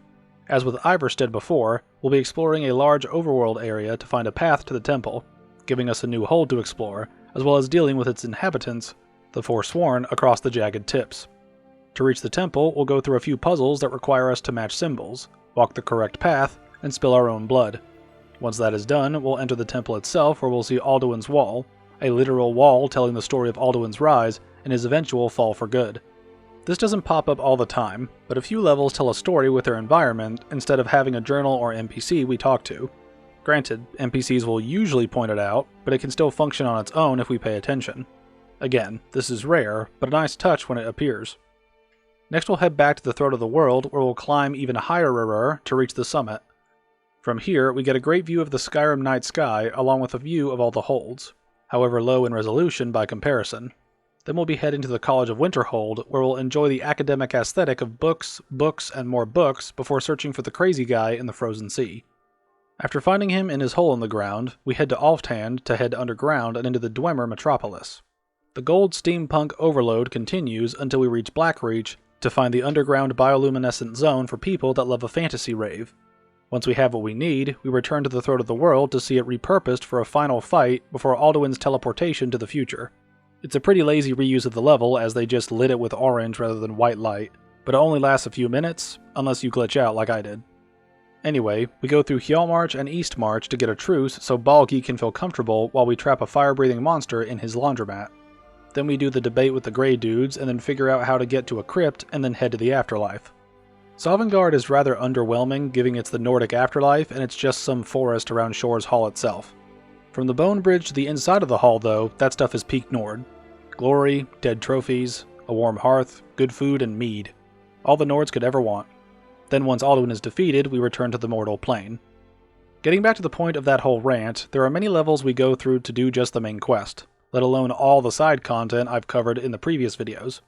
[SPEAKER 1] As with Iverstead before, we'll be exploring a large overworld area to find a path to the temple, giving us a new hold to explore, as well as dealing with its inhabitants, the Forsworn, across the jagged tips. To reach the temple, we'll go through a few puzzles that require us to match symbols, walk the correct path, and spill our own blood. Once that is done, we'll enter the temple itself where we'll see Alduin's Wall, a literal wall telling the story of Alduin's rise and his eventual fall for good. This doesn't pop up all the time, but a few levels tell a story with their environment instead of having a journal or NPC we talk to. Granted, NPCs will usually point it out, but it can still function on its own if we pay attention. Again, this is rare, but a nice touch when it appears. Next we'll head back to the throat of the world, where we'll climb even higher to reach the summit. From here, we get a great view of the Skyrim night sky, along with a view of all the holds, however low in resolution by comparison. Then we'll be heading to the College of Winterhold, where we'll enjoy the academic aesthetic of books, books, and more books before searching for the crazy guy in the frozen sea. After finding him in his hole in the ground, we head to Alfthand to head underground and into the Dwemer metropolis. The gold steampunk overload continues until we reach Blackreach to find the underground bioluminescent zone for people that love a fantasy rave. Once we have what we need, we return to the throat of the world to see it repurposed for a final fight before Alduin's teleportation to the future. It's a pretty lazy reuse of the level, as they just lit it with orange rather than white light, but it only lasts a few minutes, unless you glitch out like I did. Anyway, we go through Hjalmarch and Eastmarch to get a truce so Balgi can feel comfortable while we trap a fire-breathing monster in his laundromat. Then we do the debate with the Grey Dudes and then figure out how to get to a crypt and then head to the afterlife. Sovngarde is rather underwhelming, given it's the Nordic afterlife and it's just some forest around Shore's Hall itself. From the Bone Bridge to the inside of the hall though, that stuff is peak Nord. Glory, dead trophies, a warm hearth, good food, and mead. All the Nords could ever want. Then once Alduin is defeated, we return to the mortal plane. Getting back to the point of that whole rant, there are many levels we go through to do just the main quest, let alone all the side content I've covered in the previous videos.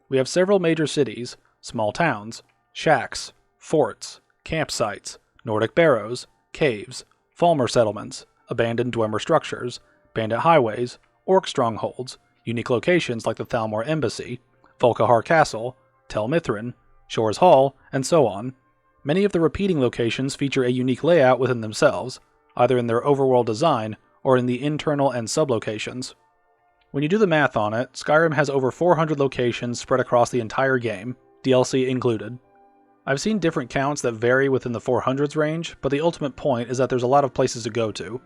[SPEAKER 1] We have several major cities, small towns, shacks, forts, campsites, Nordic barrows, caves, Falmer settlements, abandoned Dwemer structures, bandit highways, orc strongholds, unique locations like the Thalmor Embassy, Volkahar Castle, Tel Mithrin, Shore's Hall, and so on. Many of the repeating locations feature a unique layout within themselves, either in their overworld design or in the internal and sublocations. When you do the math on it, Skyrim has over 400 locations spread across the entire game, DLC included. I've seen different counts that vary within the 400s range, but the ultimate point is that there's a lot of places to go to.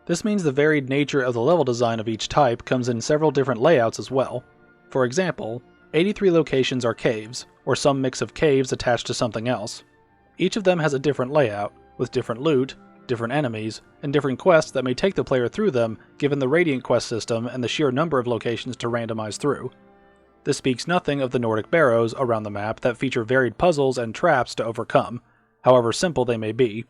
[SPEAKER 1] This means the varied nature of the level design of each type comes in several different layouts as well. For example, 83 locations are caves, or some mix of caves attached to something else. Each of them has a different layout, with different loot, different enemies, and different quests that may take the player through them given the Radiant quest system and the sheer number of locations to randomize through. This speaks nothing of the Nordic barrows around the map that feature varied puzzles and traps to overcome, however simple they may be.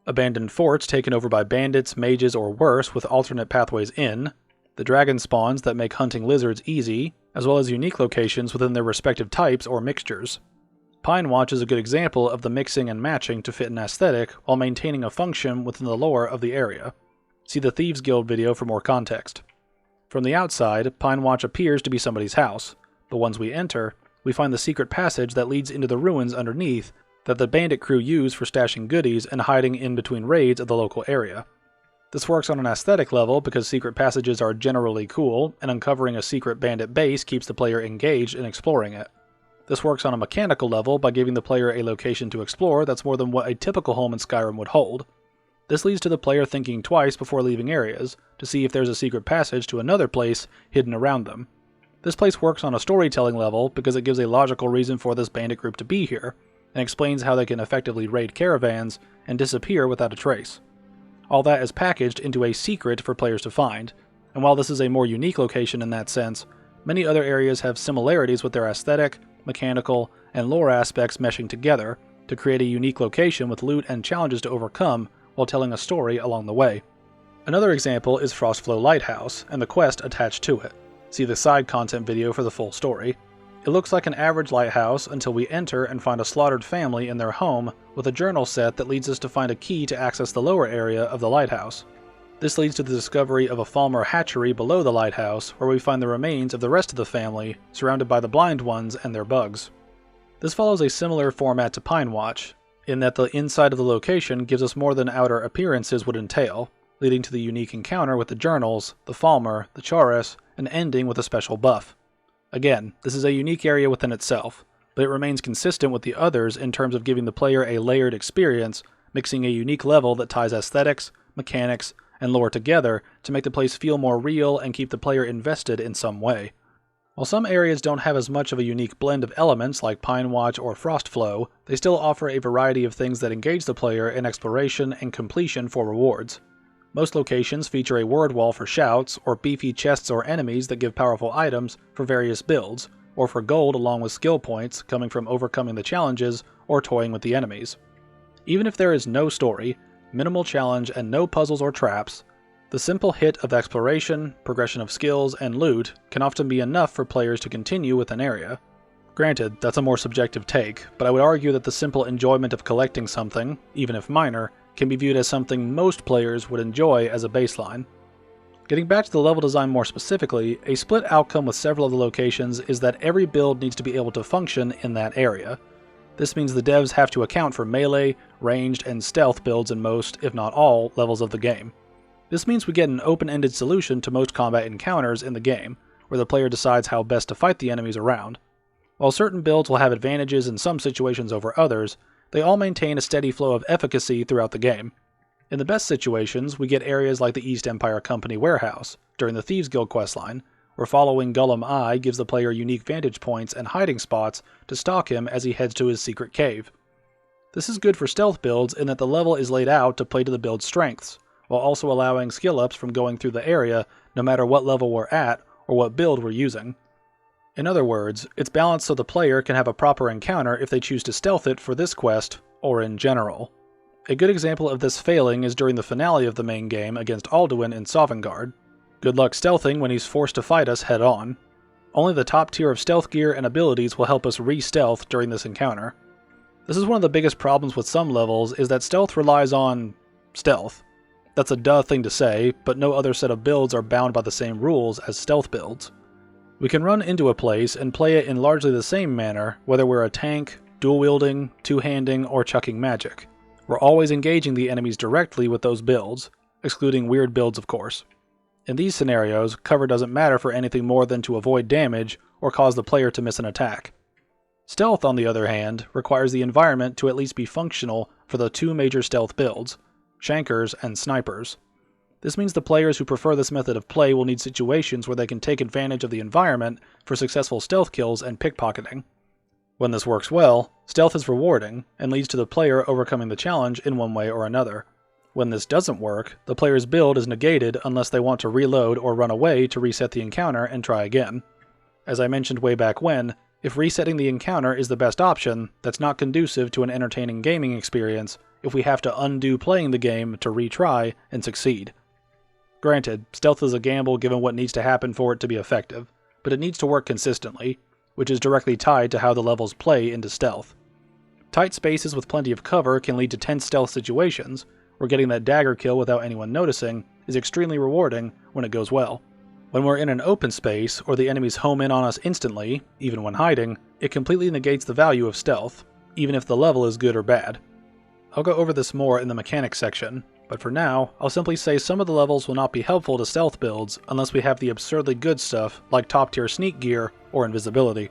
[SPEAKER 1] Abandoned forts taken over by bandits, mages, or worse with alternate pathways in, the dragon spawns that make hunting lizards easy, as well as unique locations within their respective types or mixtures. Pine Watch is a good example of the mixing and matching to fit an aesthetic while maintaining a function within the lore of the area. See the Thieves Guild video for more context. From the outside, Pine Watch appears to be somebody's house, but once we enter, we find the secret passage that leads into the ruins underneath that the bandit crew use for stashing goodies and hiding in between raids of the local area. This works on an aesthetic level because secret passages are generally cool, and uncovering a secret bandit base keeps the player engaged in exploring it. This works on a mechanical level by giving the player a location to explore that's more than what a typical home in Skyrim would hold. This leads to the player thinking twice before leaving areas, to see if there's a secret passage to another place hidden around them. This place works on a storytelling level because it gives a logical reason for this bandit group to be here, and explains how they can effectively raid caravans and disappear without a trace. All that is packaged into a secret for players to find, and while this is a more unique location in that sense, many other areas have similarities with their aesthetic, mechanical, and lore aspects meshing together to create a unique location with loot and challenges to overcome while telling a story along the way. Another example is Frostflow Lighthouse and the quest attached to it. See the side content video for the full story. It looks like an average lighthouse until we enter and find a slaughtered family in their home with a journal set that leads us to find a key to access the lower area of the lighthouse. This leads to the discovery of a Falmer hatchery below the lighthouse where we find the remains of the rest of the family surrounded by the blind ones and their bugs. This follows a similar format to Pine Watch, in that the inside of the location gives us more than outer appearances would entail, leading to the unique encounter with the journals, the Falmer, the Chaurus, and ending with a special buff. Again, this is a unique area within itself, but it remains consistent with the others in terms of giving the player a layered experience, mixing a unique level that ties aesthetics, mechanics, and lore together to make the place feel more real and keep the player invested in some way. While some areas don't have as much of a unique blend of elements like Pine Watch or Frost Flow, they still offer a variety of things that engage the player in exploration and completion for rewards. Most locations feature a word wall for shouts, or beefy chests or enemies that give powerful items for various builds, or for gold along with skill points coming from overcoming the challenges or toying with the enemies. Even if there is no story, minimal challenge, and no puzzles or traps, the simple hit of exploration, progression of skills, and loot can often be enough for players to continue with an area. Granted, that's a more subjective take, but I would argue that the simple enjoyment of collecting something, even if minor, can be viewed as something most players would enjoy as a baseline. Getting back to the level design more specifically, a split outcome with several of the locations is that every build needs to be able to function in that area. This means the devs have to account for melee, ranged, and stealth builds in most, if not all, levels of the game. This means we get an open-ended solution to most combat encounters in the game, where the player decides how best to fight the enemies around. While certain builds will have advantages in some situations over others, they all maintain a steady flow of efficacy throughout the game. In the best situations, we get areas like the East Empire Company warehouse, during the Thieves Guild questline, where following Gollum Eye gives the player unique vantage points and hiding spots to stalk him as he heads to his secret cave. This is good for stealth builds in that the level is laid out to play to the build's strengths, while also allowing skill ups from going through the area no matter what level we're at or what build we're using. In other words, it's balanced so the player can have a proper encounter if they choose to stealth it for this quest, or in general. A good example of this failing is during the finale of the main game against Alduin in Sovngarde. Good luck stealthing when he's forced to fight us head-on. Only the top tier of stealth gear and abilities will help us re-stealth during this encounter. This is one of the biggest problems with some levels, is that stealth relies on stealth. That's a duh thing to say, but no other set of builds are bound by the same rules as stealth builds. We can run into a place and play it in largely the same manner, whether we're a tank, dual-wielding, two-handing, or chucking magic. We're always engaging the enemies directly with those builds, excluding weird builds of course. In these scenarios, cover doesn't matter for anything more than to avoid damage or cause the player to miss an attack. Stealth, on the other hand, requires the environment to at least be functional for the two major stealth builds, shankers and snipers. This means the players who prefer this method of play will need situations where they can take advantage of the environment for successful stealth kills and pickpocketing. When this works well, stealth is rewarding, and leads to the player overcoming the challenge in one way or another. When this doesn't work, the player's build is negated unless they want to reload or run away to reset the encounter and try again. As I mentioned way back when, if resetting the encounter is the best option, that's not conducive to an entertaining gaming experience if we have to undo playing the game to retry and succeed. Granted, stealth is a gamble given what needs to happen for it to be effective, but it needs to work consistently, which is directly tied to how the levels play into stealth. Tight spaces with plenty of cover can lead to tense stealth situations, where getting that dagger kill without anyone noticing is extremely rewarding when it goes well. When we're in an open space, or the enemies home in on us instantly, even when hiding, it completely negates the value of stealth, even if the level is good or bad. I'll go over this more in the mechanics section, but for now, I'll simply say some of the levels will not be helpful to stealth builds unless we have the absurdly good stuff like top tier sneak gear or invisibility.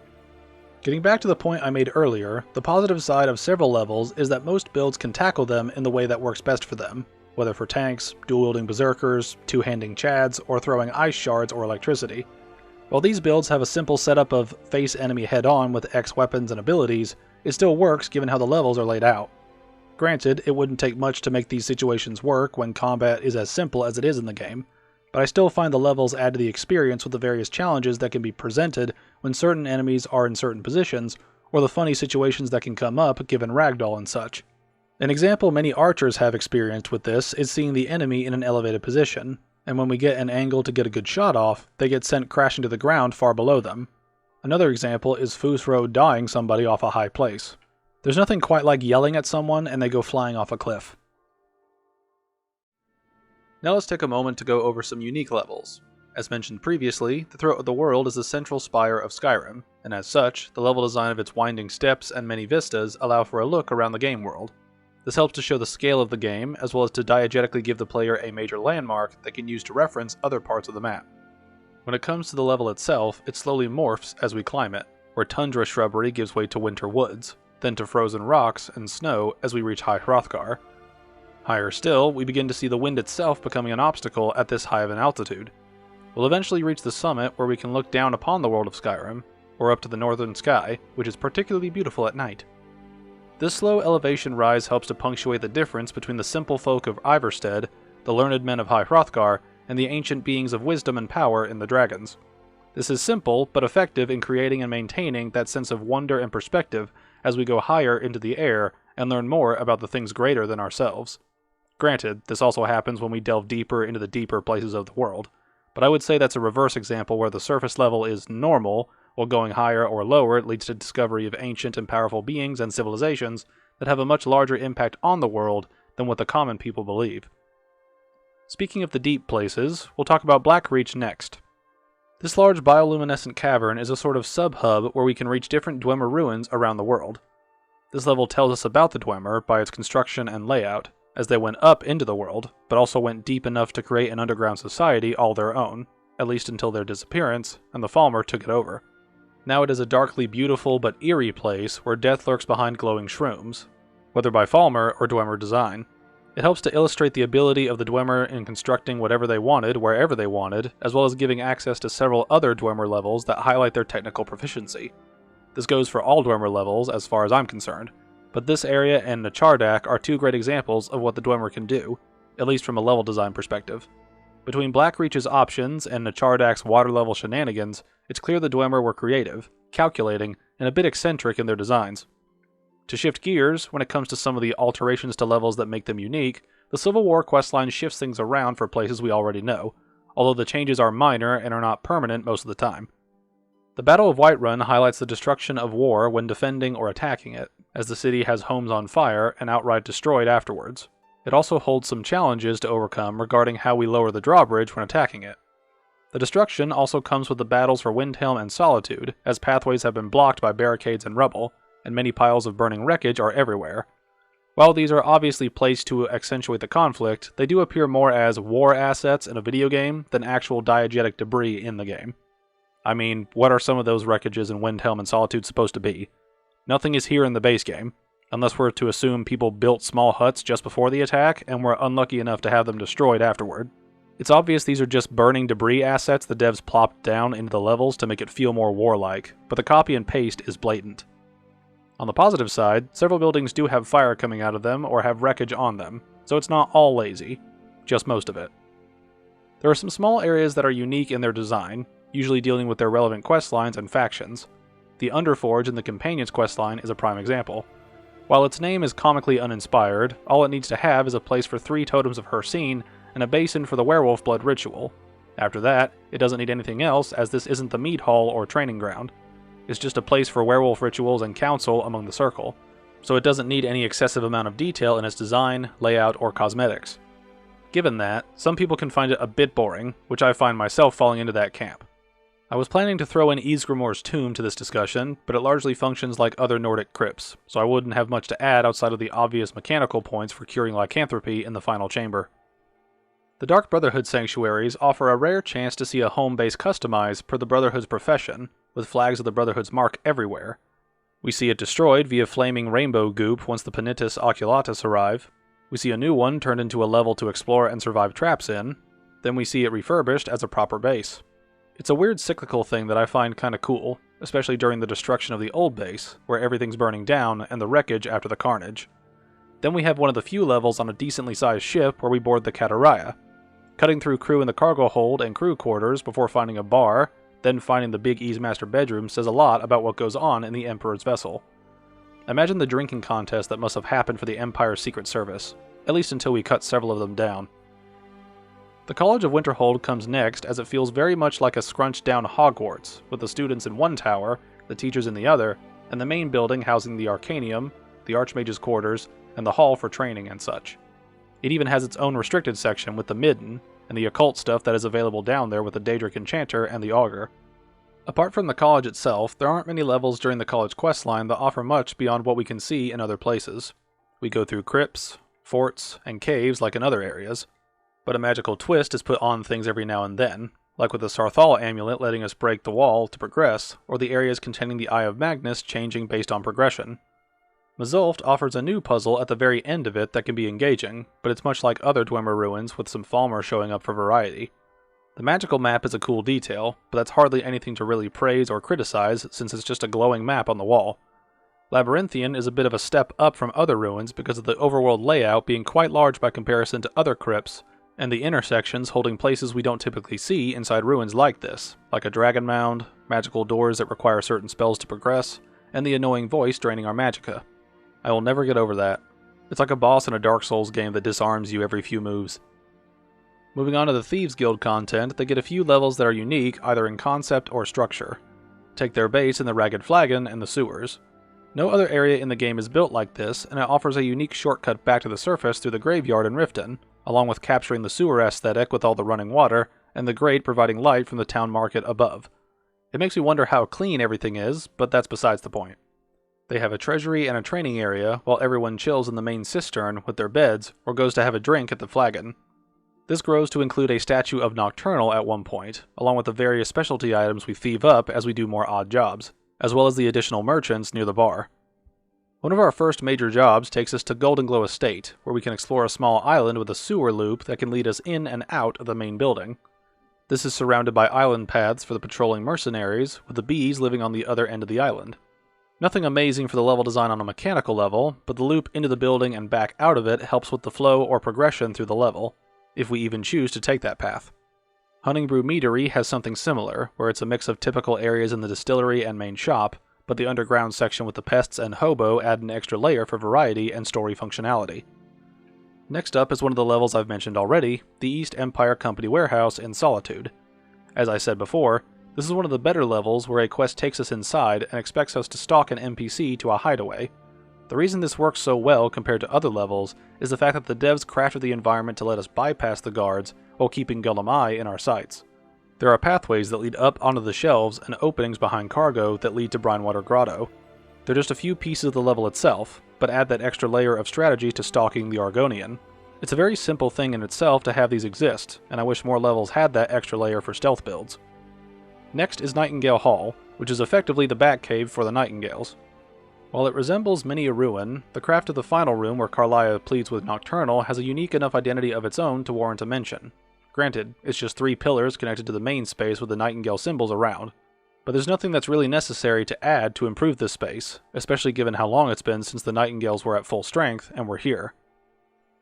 [SPEAKER 1] Getting back to the point I made earlier, the positive side of several levels is that most builds can tackle them in the way that works best for them, whether for tanks, dual-wielding berserkers, two-handing chads, or throwing ice shards or electricity. While these builds have a simple setup of face enemy head-on with X weapons and abilities, it still works given how the levels are laid out. Granted, it wouldn't take much to make these situations work when combat is as simple as it is in the game, but I still find the levels add to the experience with the various challenges that can be presented when certain enemies are in certain positions, or the funny situations that can come up given ragdoll and such. An example many archers have experienced with this is seeing the enemy in an elevated position, and when we get an angle to get a good shot off, they get sent crashing to the ground far below them. Another example is Fusro dying somebody off a high place. There's nothing quite like yelling at someone and they go flying off a cliff. Now let's take a moment to go over some unique levels. As mentioned previously, the Throat of the World is the central spire of Skyrim, and as such, the level design of its winding steps and many vistas allow for a look around the game world. This helps to show the scale of the game, as well as to diegetically give the player a major landmark they can use to reference other parts of the map. When it comes to the level itself, it slowly morphs as we climb it, where tundra shrubbery gives way to winter woods, then to frozen rocks and snow as we reach High Hrothgar. Higher still, we begin to see the wind itself becoming an obstacle at this high of an altitude. We'll eventually reach the summit where we can look down upon the world of Skyrim, or up to the northern sky, which is particularly beautiful at night. This slow elevation rise helps to punctuate the difference between the simple folk of Iverstead, the learned men of High Hrothgar, and the ancient beings of wisdom and power in the dragons. This is simple, but effective in creating and maintaining that sense of wonder and perspective as we go higher into the air and learn more about the things greater than ourselves. Granted, this also happens when we delve deeper into the deeper places of the world, but I would say that's a reverse example where the surface level is normal, while going higher or lower leads to discovery of ancient and powerful beings and civilizations that have a much larger impact on the world than what the common people believe. Speaking of the deep places, we'll talk about Blackreach next. This large bioluminescent cavern is a sort of sub-hub where we can reach different Dwemer ruins around the world. This level tells us about the Dwemer by its construction and layout, as they went up into the world, but also went deep enough to create an underground society all their own, at least until their disappearance, and the Falmer took it over. Now it is a darkly beautiful but eerie place where death lurks behind glowing shrooms, whether by Falmer or Dwemer design. It helps to illustrate the ability of the Dwemer in constructing whatever they wanted, wherever they wanted, as well as giving access to several other Dwemer levels that highlight their technical proficiency. This goes for all Dwemer levels, as far as I'm concerned, but this area and Nachardak are two great examples of what the Dwemer can do, at least from a level design perspective. Between Blackreach's options and Nachardak's water level shenanigans, it's clear the Dwemer were creative, calculating, and a bit eccentric in their designs. To shift gears, when it comes to some of the alterations to levels that make them unique, the Civil War questline shifts things around for places we already know, although the changes are minor and are not permanent most of the time. The Battle of Whiterun highlights the destruction of war when defending or attacking it, as the city has homes on fire and outright destroyed afterwards. It also holds some challenges to overcome regarding how we lower the drawbridge when attacking it. The destruction also comes with the battles for Windhelm and Solitude, as pathways have been blocked by barricades and rubble, and many piles of burning wreckage are everywhere. While these are obviously placed to accentuate the conflict, they do appear more as war assets in a video game than actual diegetic debris in the game. I mean, what are some of those wreckages in Windhelm and Solitude supposed to be? Nothing is here in the base game, unless we're to assume people built small huts just before the attack and were unlucky enough to have them destroyed afterward. It's obvious these are just burning debris assets the devs plopped down into the levels to make it feel more warlike, but the copy and paste is blatant. On the positive side, several buildings do have fire coming out of them or have wreckage on them, so it's not all lazy, just most of it. There are some small areas that are unique in their design, usually dealing with their relevant questlines and factions. The Underforge in the Companion's questline is a prime example. While its name is comically uninspired, all it needs to have is a place for 3 totems of Hircine and a basin for the werewolf blood ritual. After that, it doesn't need anything else, as this isn't the meat hall or training ground. It's just a place for werewolf rituals and council among the circle, so it doesn't need any excessive amount of detail in its design, layout, or cosmetics. Given that, some people can find it a bit boring, which I find myself falling into that camp. I was planning to throw in Ysgramor's tomb to this discussion, but it largely functions like other Nordic crypts, so I wouldn't have much to add outside of the obvious mechanical points for curing lycanthropy in the final chamber. The Dark Brotherhood sanctuaries offer a rare chance to see a home base customized per the Brotherhood's profession, with flags of the Brotherhood's mark everywhere. We see it destroyed via flaming rainbow goop once the Penitus Oculatus arrive. We see a new one turned into a level to explore and survive traps in. Then we see it refurbished as a proper base. It's a weird cyclical thing that I find kinda cool, especially during the destruction of the old base, where everything's burning down and the wreckage after the carnage. Then we have one of the few levels on a decently sized ship where we board the Kataraya. Cutting through crew in the cargo hold and crew quarters before finding a bar, then finding the Big E's master bedroom says a lot about what goes on in the Emperor's vessel. Imagine the drinking contest that must have happened for the Empire's Secret Service, at least until we cut several of them down. The College of Winterhold comes next, as it feels very much like a scrunched down Hogwarts, with the students in one tower, the teachers in the other, and the main building housing the Arcanium, the Archmage's quarters, and the hall for training and such. It even has its own restricted section with the Midden, and the occult stuff that is available down there with the Daedric Enchanter and the Augur. Apart from the college itself, there aren't many levels during the college questline that offer much beyond what we can see in other places. We go through crypts, forts, and caves like in other areas, but a magical twist is put on things every now and then, like with the Sarthal amulet letting us break the wall to progress, or the areas containing the Eye of Magnus changing based on progression. Mazulft offers a new puzzle at the very end of it that can be engaging, but it's much like other Dwemer ruins with some Falmer showing up for variety. The magical map is a cool detail, but that's hardly anything to really praise or criticize since it's just a glowing map on the wall. Labyrinthian is a bit of a step up from other ruins because of the overworld layout being quite large by comparison to other crypts, and the intersections holding places we don't typically see inside ruins like this, like a dragon mound, magical doors that require certain spells to progress, and the annoying voice draining our magicka. I will never get over that. It's like a boss in a Dark Souls game that disarms you every few moves. Moving on to the Thieves Guild content, they get a few levels that are unique either in concept or structure. Take their base in the Ragged Flagon and the sewers. No other area in the game is built like this, and it offers a unique shortcut back to the surface through the graveyard in Riften, along with capturing the sewer aesthetic with all the running water, and the grate providing light from the town market above. It makes me wonder how clean everything is, but that's besides the point. They have a treasury and a training area, while everyone chills in the main cistern with their beds, or goes to have a drink at the flagon. This grows to include a statue of Nocturnal at one point, along with the various specialty items we thieve up as we do more odd jobs, as well as the additional merchants near the bar. One of our first major jobs takes us to Goldenglow Estate, where we can explore a small island with a sewer loop that can lead us in and out of the main building. This is surrounded by island paths for the patrolling mercenaries, with the bees living on the other end of the island. Nothing amazing for the level design on a mechanical level, but the loop into the building and back out of it helps with the flow or progression through the level, if we even choose to take that path. Honningbrew Meadery has something similar, where it's a mix of typical areas in the distillery and main shop, but the underground section with the pests and hobo add an extra layer for variety and story functionality. Next up is one of the levels I've mentioned already, the East Empire Company Warehouse in Solitude. As I said before, this is one of the better levels where a quest takes us inside and expects us to stalk an NPC to a hideaway. The reason this works so well compared to other levels is the fact that the devs crafted the environment to let us bypass the guards while keeping Gullum Eye in our sights. There are pathways that lead up onto the shelves and openings behind cargo that lead to Brinewater Grotto. They're just a few pieces of the level itself, but add that extra layer of strategy to stalking the Argonian. It's a very simple thing in itself to have these exist, and I wish more levels had that extra layer for stealth builds. Next is Nightingale Hall, which is effectively the Batcave for the Nightingales. While it resembles many a ruin, the craft of the final room where Carlia pleads with Nocturnal has a unique enough identity of its own to warrant a mention. Granted, it's just 3 pillars connected to the main space with the Nightingale symbols around, but there's nothing that's really necessary to add to improve this space, especially given how long it's been since the Nightingales were at full strength and were here.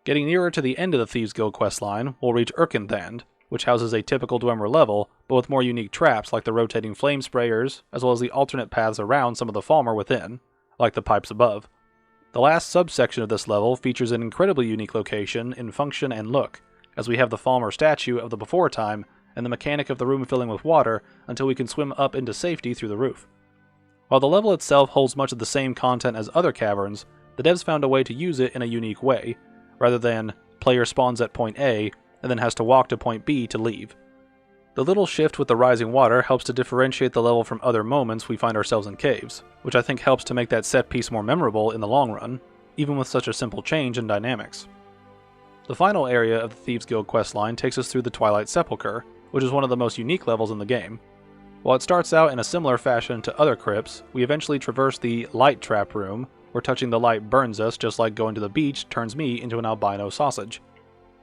[SPEAKER 1] Getting nearer to the end of the Thieves Guild questline, we'll reach Erkenthand, which houses a typical Dwemer level, but with more unique traps like the rotating flame sprayers, as well as the alternate paths around some of the Falmer within, like the pipes above. The last subsection of this level features an incredibly unique location in function and look, as we have the Falmer statue of the before time and the mechanic of the room filling with water until we can swim up into safety through the roof. While the level itself holds much of the same content as other caverns, the devs found a way to use it in a unique way, rather than player spawns at point A and then has to walk to point B to leave. The little shift with the rising water helps to differentiate the level from other moments we find ourselves in caves, which I think helps to make that set piece more memorable in the long run, even with such a simple change in dynamics. The final area of the Thieves Guild questline takes us through the Twilight Sepulchre, which is one of the most unique levels in the game. While it starts out in a similar fashion to other crypts, we eventually traverse the Light Trap Room, where touching the light burns us just like going to the beach turns me into an albino sausage.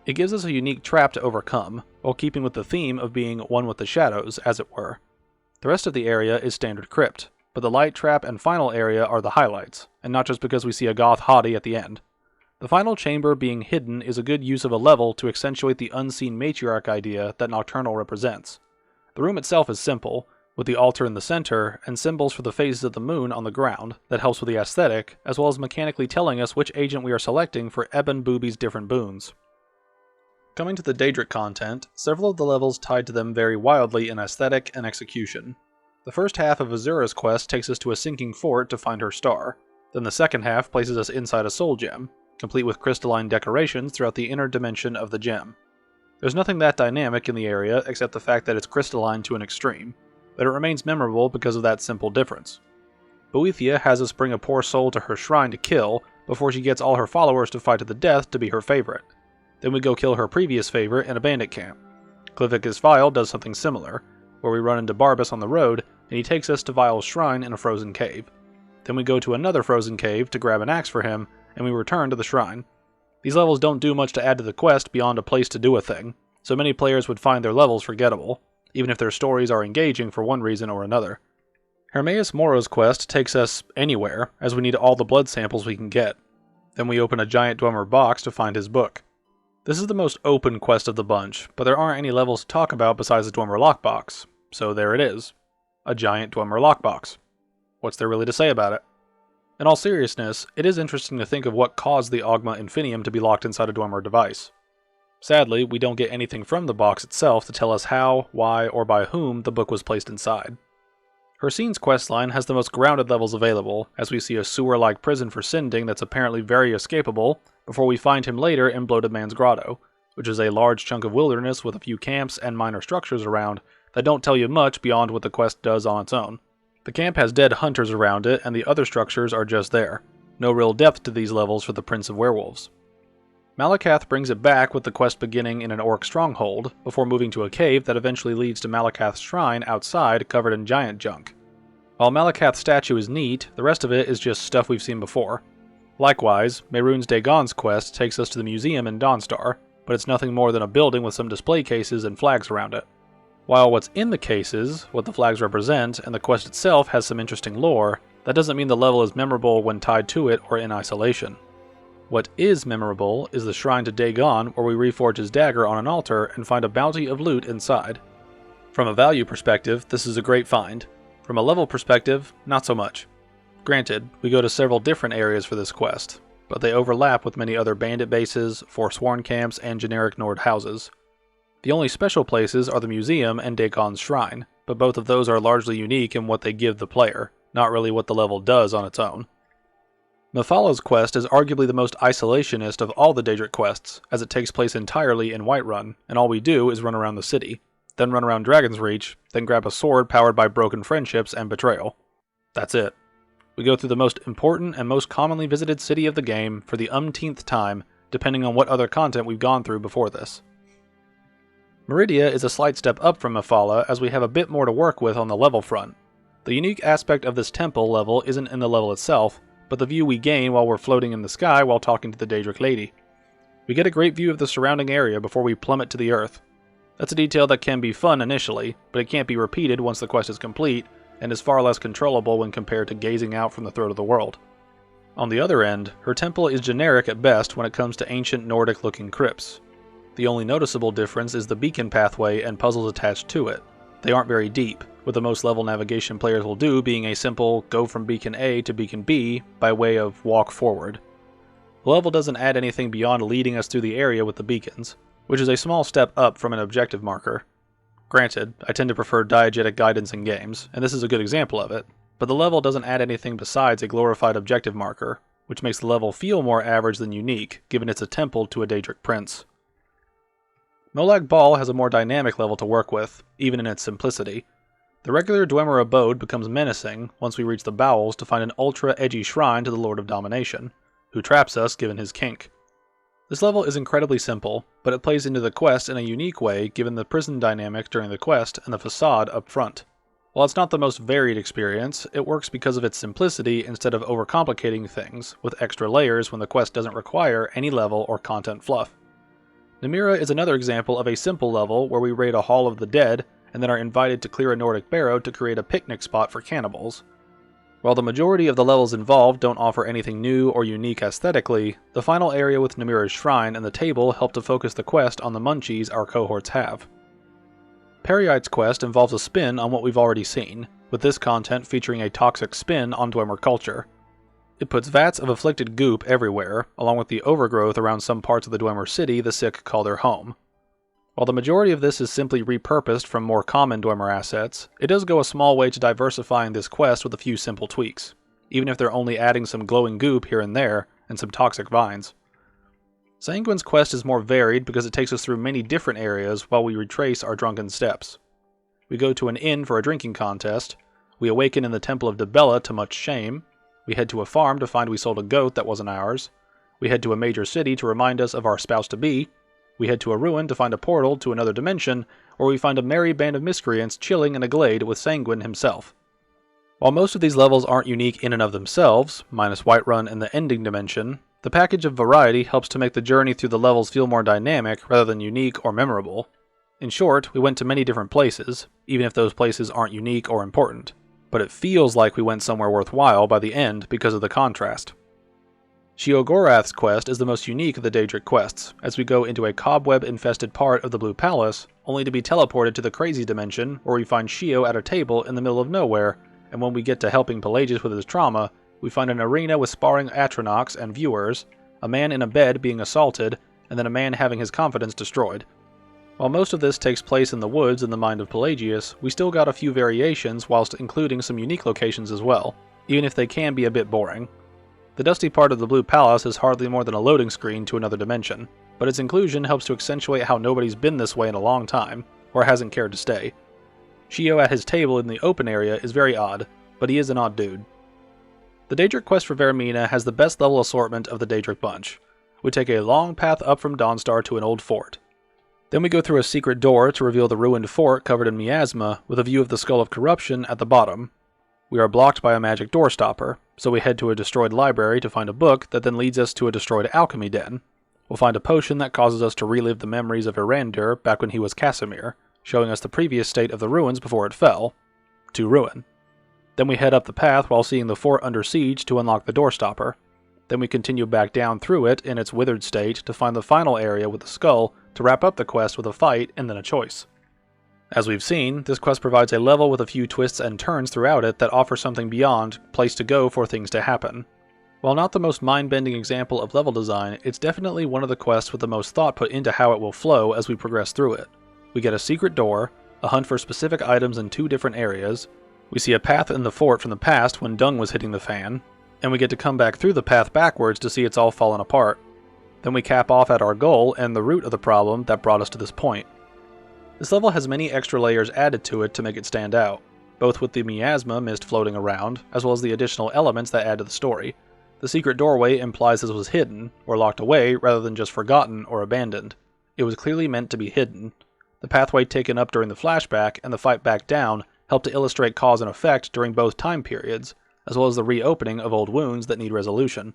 [SPEAKER 1] It gives us a unique trap to overcome, while keeping with the theme of being one with the shadows, as it were. The rest of the area is standard crypt, but the Light Trap and final area are the highlights, and not just because we see a goth hottie at the end. The final chamber being hidden is a good use of a level to accentuate the unseen matriarch idea that Nocturnal represents. The room itself is simple, with the altar in the center and symbols for the phases of the moon on the ground that helps with the aesthetic, as well as mechanically telling us which agent we are selecting for Eben Booby's different boons. Coming to the Daedric content, several of the levels tied to them vary wildly in aesthetic and execution. The first half of Azura's quest takes us to a sinking fort to find her star, then the second half places us inside a soul gem, complete with crystalline decorations throughout the inner dimension of the gem. There's nothing that dynamic in the area except the fact that it's crystalline to an extreme, but it remains memorable because of that simple difference. Boethia has us bring a poor soul to her shrine to kill before she gets all her followers to fight to the death to be her favorite. Then we go kill her previous favorite in a bandit camp. Clivicus Vile does something similar, where we run into Barbas on the road and he takes us to Vile's shrine in a frozen cave. Then we go to another frozen cave to grab an axe for him, and we return to the shrine. These levels don't do much to add to the quest beyond a place to do a thing, so many players would find their levels forgettable, even if their stories are engaging for one reason or another. Hermaeus Moro's quest takes us anywhere, as we need all the blood samples we can get. Then we open a giant Dwemer box to find his book. This is the most open quest of the bunch, but there aren't any levels to talk about besides the Dwemer lockbox, so there it is. A giant Dwemer lockbox. What's there really to say about it? In all seriousness, it is interesting to think of what caused the Augma Infinium to be locked inside a Dwemer device. Sadly, we don't get anything from the box itself to tell us how, why, or by whom the book was placed inside. Hircine's questline has the most grounded levels available, as we see a sewer-like prison for Sinding that's apparently very escapable, before we find him later in Bloated Man's Grotto, which is a large chunk of wilderness with a few camps and minor structures around that don't tell you much beyond what the quest does on its own. The camp has dead hunters around it, and the other structures are just there. No real depth to these levels for the Prince of Werewolves. Malakath brings it back with the quest beginning in an orc stronghold, before moving to a cave that eventually leads to Malakath's shrine outside covered in giant junk. While Malakath's statue is neat, the rest of it is just stuff we've seen before. Likewise, Mehrunes Dagon's quest takes us to the museum in Dawnstar, but it's nothing more than a building with some display cases and flags around it. While what's in the cases, what the flags represent, and the quest itself has some interesting lore, that doesn't mean the level is memorable when tied to it or in isolation. What is memorable is the shrine to Dagon, where we reforge his dagger on an altar and find a bounty of loot inside. From a value perspective, this is a great find. From a level perspective, not so much. Granted, we go to several different areas for this quest, but they overlap with many other bandit bases, Forsworn camps, and generic Nord houses. The only special places are the museum and Dagon's shrine, but both of those are largely unique in what they give the player, not really what the level does on its own. Mephallo's quest is arguably the most isolationist of all the Daedric quests, as it takes place entirely in Whiterun, and all we do is run around the city, then run around Dragon's Reach, then grab a sword powered by broken friendships and betrayal. That's it. We go through the most important and most commonly visited city of the game for the umpteenth time, depending on what other content we've gone through before this. Meridia is a slight step up from Mephala, as we have a bit more to work with on the level front. The unique aspect of this temple level isn't in the level itself, but the view we gain while we're floating in the sky while talking to the Daedric Lady. We get a great view of the surrounding area before we plummet to the earth. That's a detail that can be fun initially, but it can't be repeated once the quest is complete, and is far less controllable when compared to gazing out from the throat of the world. On the other end, her temple is generic at best when it comes to ancient Nordic-looking crypts. The only noticeable difference is the beacon pathway and puzzles attached to it. They aren't very deep, with the most level navigation players will do being a simple go from beacon A to beacon B by way of walk forward. The level doesn't add anything beyond leading us through the area with the beacons, which is a small step up from an objective marker. Granted, I tend to prefer diegetic guidance in games, and this is a good example of it, but the level doesn't add anything besides a glorified objective marker, which makes the level feel more average than unique, given it's a temple to a Daedric prince. Molag Bal has a more dynamic level to work with, even in its simplicity. The regular Dwemer abode becomes menacing once we reach the bowels to find an ultra-edgy shrine to the Lord of Domination, who traps us given his kink. This level is incredibly simple, but it plays into the quest in a unique way given the prison dynamic during the quest and the facade up front. While it's not the most varied experience, it works because of its simplicity instead of overcomplicating things, with extra layers when the quest doesn't require any level or content fluff. Namira is another example of a simple level where we raid a Hall of the Dead and then are invited to clear a Nordic barrow to create a picnic spot for cannibals. While the majority of the levels involved don't offer anything new or unique aesthetically, the final area with Namira's shrine and the table help to focus the quest on the munchies our cohorts have. Periite's quest involves a spin on what we've already seen, with this content featuring a toxic spin on Dwemer culture. It puts vats of afflicted goop everywhere, along with the overgrowth around some parts of the Dwemer city the sick call their home. While the majority of this is simply repurposed from more common Dwemer assets, it does go a small way to diversifying this quest with a few simple tweaks, even if they're only adding some glowing goop here and there, and some toxic vines. Sanguine's quest is more varied because it takes us through many different areas while we retrace our drunken steps. We go to an inn for a drinking contest, we awaken in the Temple of Dibella to much shame, we head to a farm to find we sold a goat that wasn't ours, we head to a major city to remind us of our spouse-to-be, we head to a ruin to find a portal to another dimension, where we find a merry band of miscreants chilling in a glade with Sanguine himself. While most of these levels aren't unique in and of themselves, minus Whiterun and the ending dimension, The package of variety helps to make the journey through the levels feel more dynamic rather than unique or memorable. In short, we went to many different places, even if those places aren't unique or important, but it feels like we went somewhere worthwhile by the end because of the contrast. Sheogorath's quest is the most unique of the Daedric quests, as we go into a cobweb-infested part of the Blue Palace, only to be teleported to the Crazy Dimension, where we find Sheo at a table in the middle of nowhere, and when we get to helping Pelagius with his trauma, we find an arena with sparring Atronachs and viewers, a man in a bed being assaulted, and then a man having his confidence destroyed. While most of this takes place in the woods in the mind of Pelagius, we still got a few variations whilst including some unique locations as well, even if they can be a bit boring. The dusty part of the Blue Palace is hardly more than a loading screen to another dimension, but its inclusion helps to accentuate how nobody's been this way in a long time, or hasn't cared to stay. Sheo at his table in the open area is very odd, but he is an odd dude. The Daedric quest for Vaermina has the best level assortment of the Daedric bunch. We take a long path up from Dawnstar to an old fort. Then we go through a secret door to reveal the ruined fort covered in miasma, with a view of the Skull of Corruption at the bottom. We are blocked by a magic door stopper, so we head to a destroyed library to find a book that then leads us to a destroyed alchemy den. We'll find a potion that causes us to relive the memories of Erandur back when he was Casimir, showing us the previous state of the ruins before it fell, to ruin. Then we head up the path while seeing the fort under siege to unlock the door stopper. Then we continue back down through it in its withered state to find the final area with the skull to wrap up the quest with a fight and then a choice. As we've seen, this quest provides a level with a few twists and turns throughout it that offer something beyond place to go for things to happen. While not the most mind-bending example of level design, it's definitely one of the quests with the most thought put into how it will flow as we progress through it. We get a secret door, a hunt for specific items in 2 different areas, we see a path in the fort from the past when Dung was hitting the fan, and we get to come back through the path backwards to see it's all fallen apart. Then we cap off at our goal and the root of the problem that brought us to this point. This level has many extra layers added to it to make it stand out, both with the miasma mist floating around, as well as the additional elements that add to the story. The secret doorway implies this was hidden, or locked away, rather than just forgotten or abandoned. It was clearly meant to be hidden. The pathway taken up during the flashback and the fight back down help to illustrate cause and effect during both time periods, as well as the reopening of old wounds that need resolution.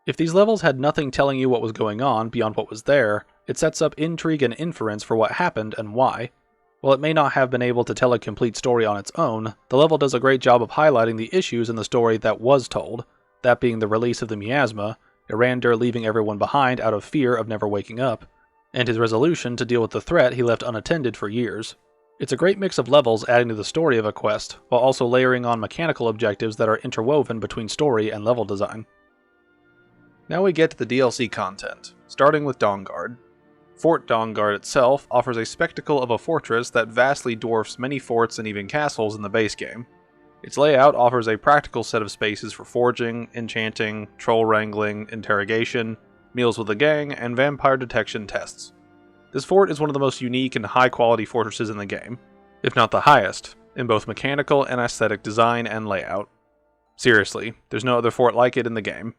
[SPEAKER 1] If these levels had nothing telling you what was going on beyond what was there, it sets up intrigue and inference for what happened and why. While it may not have been able to tell a complete story on its own, the level does a great job of highlighting the issues in the story that was told, that being the release of the miasma, Erandur leaving everyone behind out of fear of never waking up, and his resolution to deal with the threat he left unattended for years. It's a great mix of levels adding to the story of a quest, while also layering on mechanical objectives that are interwoven between story and level design. Now we get to the DLC content, starting with Dawnguard. Fort Dawnguard itself offers a spectacle of a fortress that vastly dwarfs many forts and even castles in the base game. Its layout offers a practical set of spaces for forging, enchanting, troll wrangling, interrogation, meals with the gang, and vampire detection tests. This fort is one of the most unique and high-quality fortresses in the game, if not the highest, in both mechanical and aesthetic design and layout. Seriously, there's no other fort like it in the game.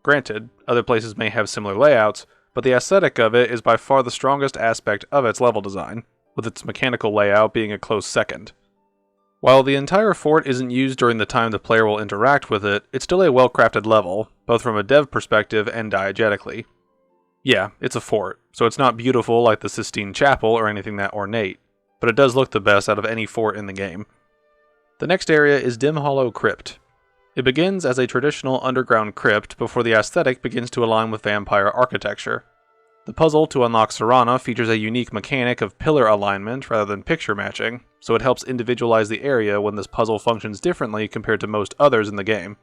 [SPEAKER 1] Granted, other places may have similar layouts, but the aesthetic of it is by far the strongest aspect of its level design, with its mechanical layout being a close second. While the entire fort isn't used during the time the player will interact with it, it's still a well-crafted level, both from a dev perspective and diegetically. Yeah, it's a fort, so it's not beautiful like the Sistine Chapel or anything that ornate, but it does look the best out of any fort in the game. The next area is Dim Hollow Crypt. It begins as a traditional underground crypt before the aesthetic begins to align with vampire architecture. The puzzle to unlock Serana features a unique mechanic of pillar alignment rather than picture matching, so it helps individualize the area when this puzzle functions differently compared to most others in the game.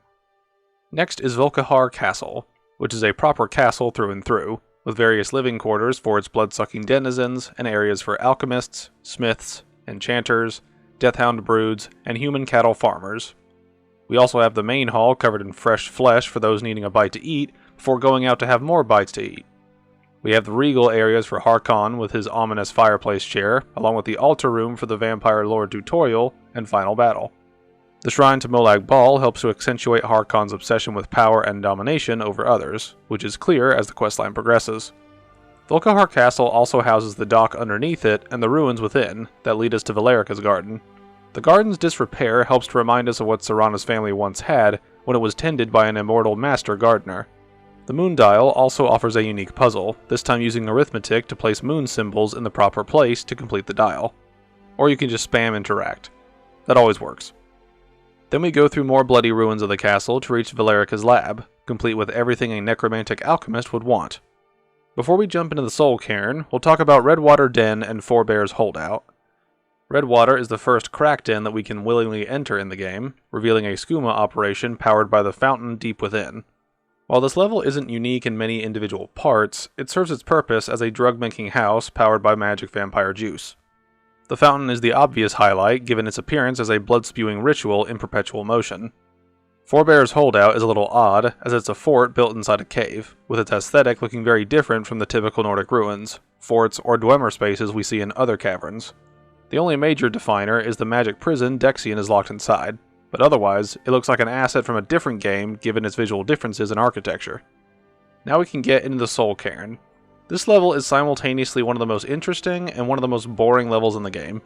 [SPEAKER 1] Next is Volkihar Castle, which is a proper castle through and through, with various living quarters for its blood-sucking denizens and areas for alchemists, smiths, enchanters, deathhound broods, and human cattle farmers. We also have the main hall covered in fresh flesh for those needing a bite to eat before going out to have more bites to eat. We have the regal areas for Harkon with his ominous fireplace chair, along with the altar room for the vampire lord tutorial and final battle. The shrine to Molag Bal helps to accentuate Harkon's obsession with power and domination over others, which is clear as the questline progresses. Volkihar Castle also houses the dock underneath it and the ruins within that lead us to Valerica's garden. The garden's disrepair helps to remind us of what Serana's family once had when it was tended by an immortal master gardener. The moon dial also offers a unique puzzle, this time using arithmetic to place moon symbols in the proper place to complete the dial. Or you can just spam interact. That always works. Then we go through more bloody ruins of the castle to reach Valerica's lab, complete with everything a necromantic alchemist would want. Before we jump into the Soul Cairn, we'll talk about Redwater Den and Four Bears Holdout. Redwater is the first crack den that we can willingly enter in the game, revealing a skooma operation powered by the fountain deep within. While this level isn't unique in many individual parts, it serves its purpose as a drug-making house powered by magic vampire juice. The fountain is the obvious highlight, given its appearance as a blood-spewing ritual in perpetual motion. Four Bears Holdout is a little odd, as it's a fort built inside a cave, with its aesthetic looking very different from the typical Nordic ruins, forts, or dwemer spaces we see in other caverns. The only major definer is the magic prison Dexion is locked inside, but otherwise, it looks like an asset from a different game given its visual differences in architecture. Now we can get into the Soul Cairn. This level is simultaneously one of the most interesting and one of the most boring levels in the game.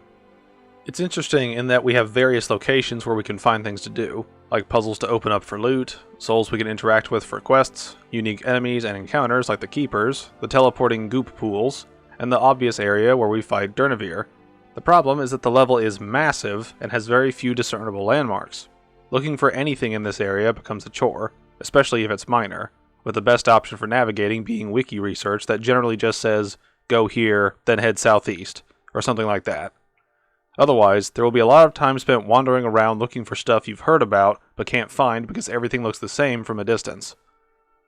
[SPEAKER 1] It's interesting in that we have various locations where we can find things to do, like puzzles to open up for loot, souls we can interact with for quests, unique enemies and encounters like the Keepers, the teleporting goop pools, and the obvious area where we fight Durnevir. The problem is that the level is massive and has very few discernible landmarks. Looking for anything in this area becomes a chore, especially if it's minor, with the best option for navigating being wiki research that generally just says, go here, then head southeast, or something like that. Otherwise, there will be a lot of time spent wandering around looking for stuff you've heard about but can't find because everything looks the same from a distance.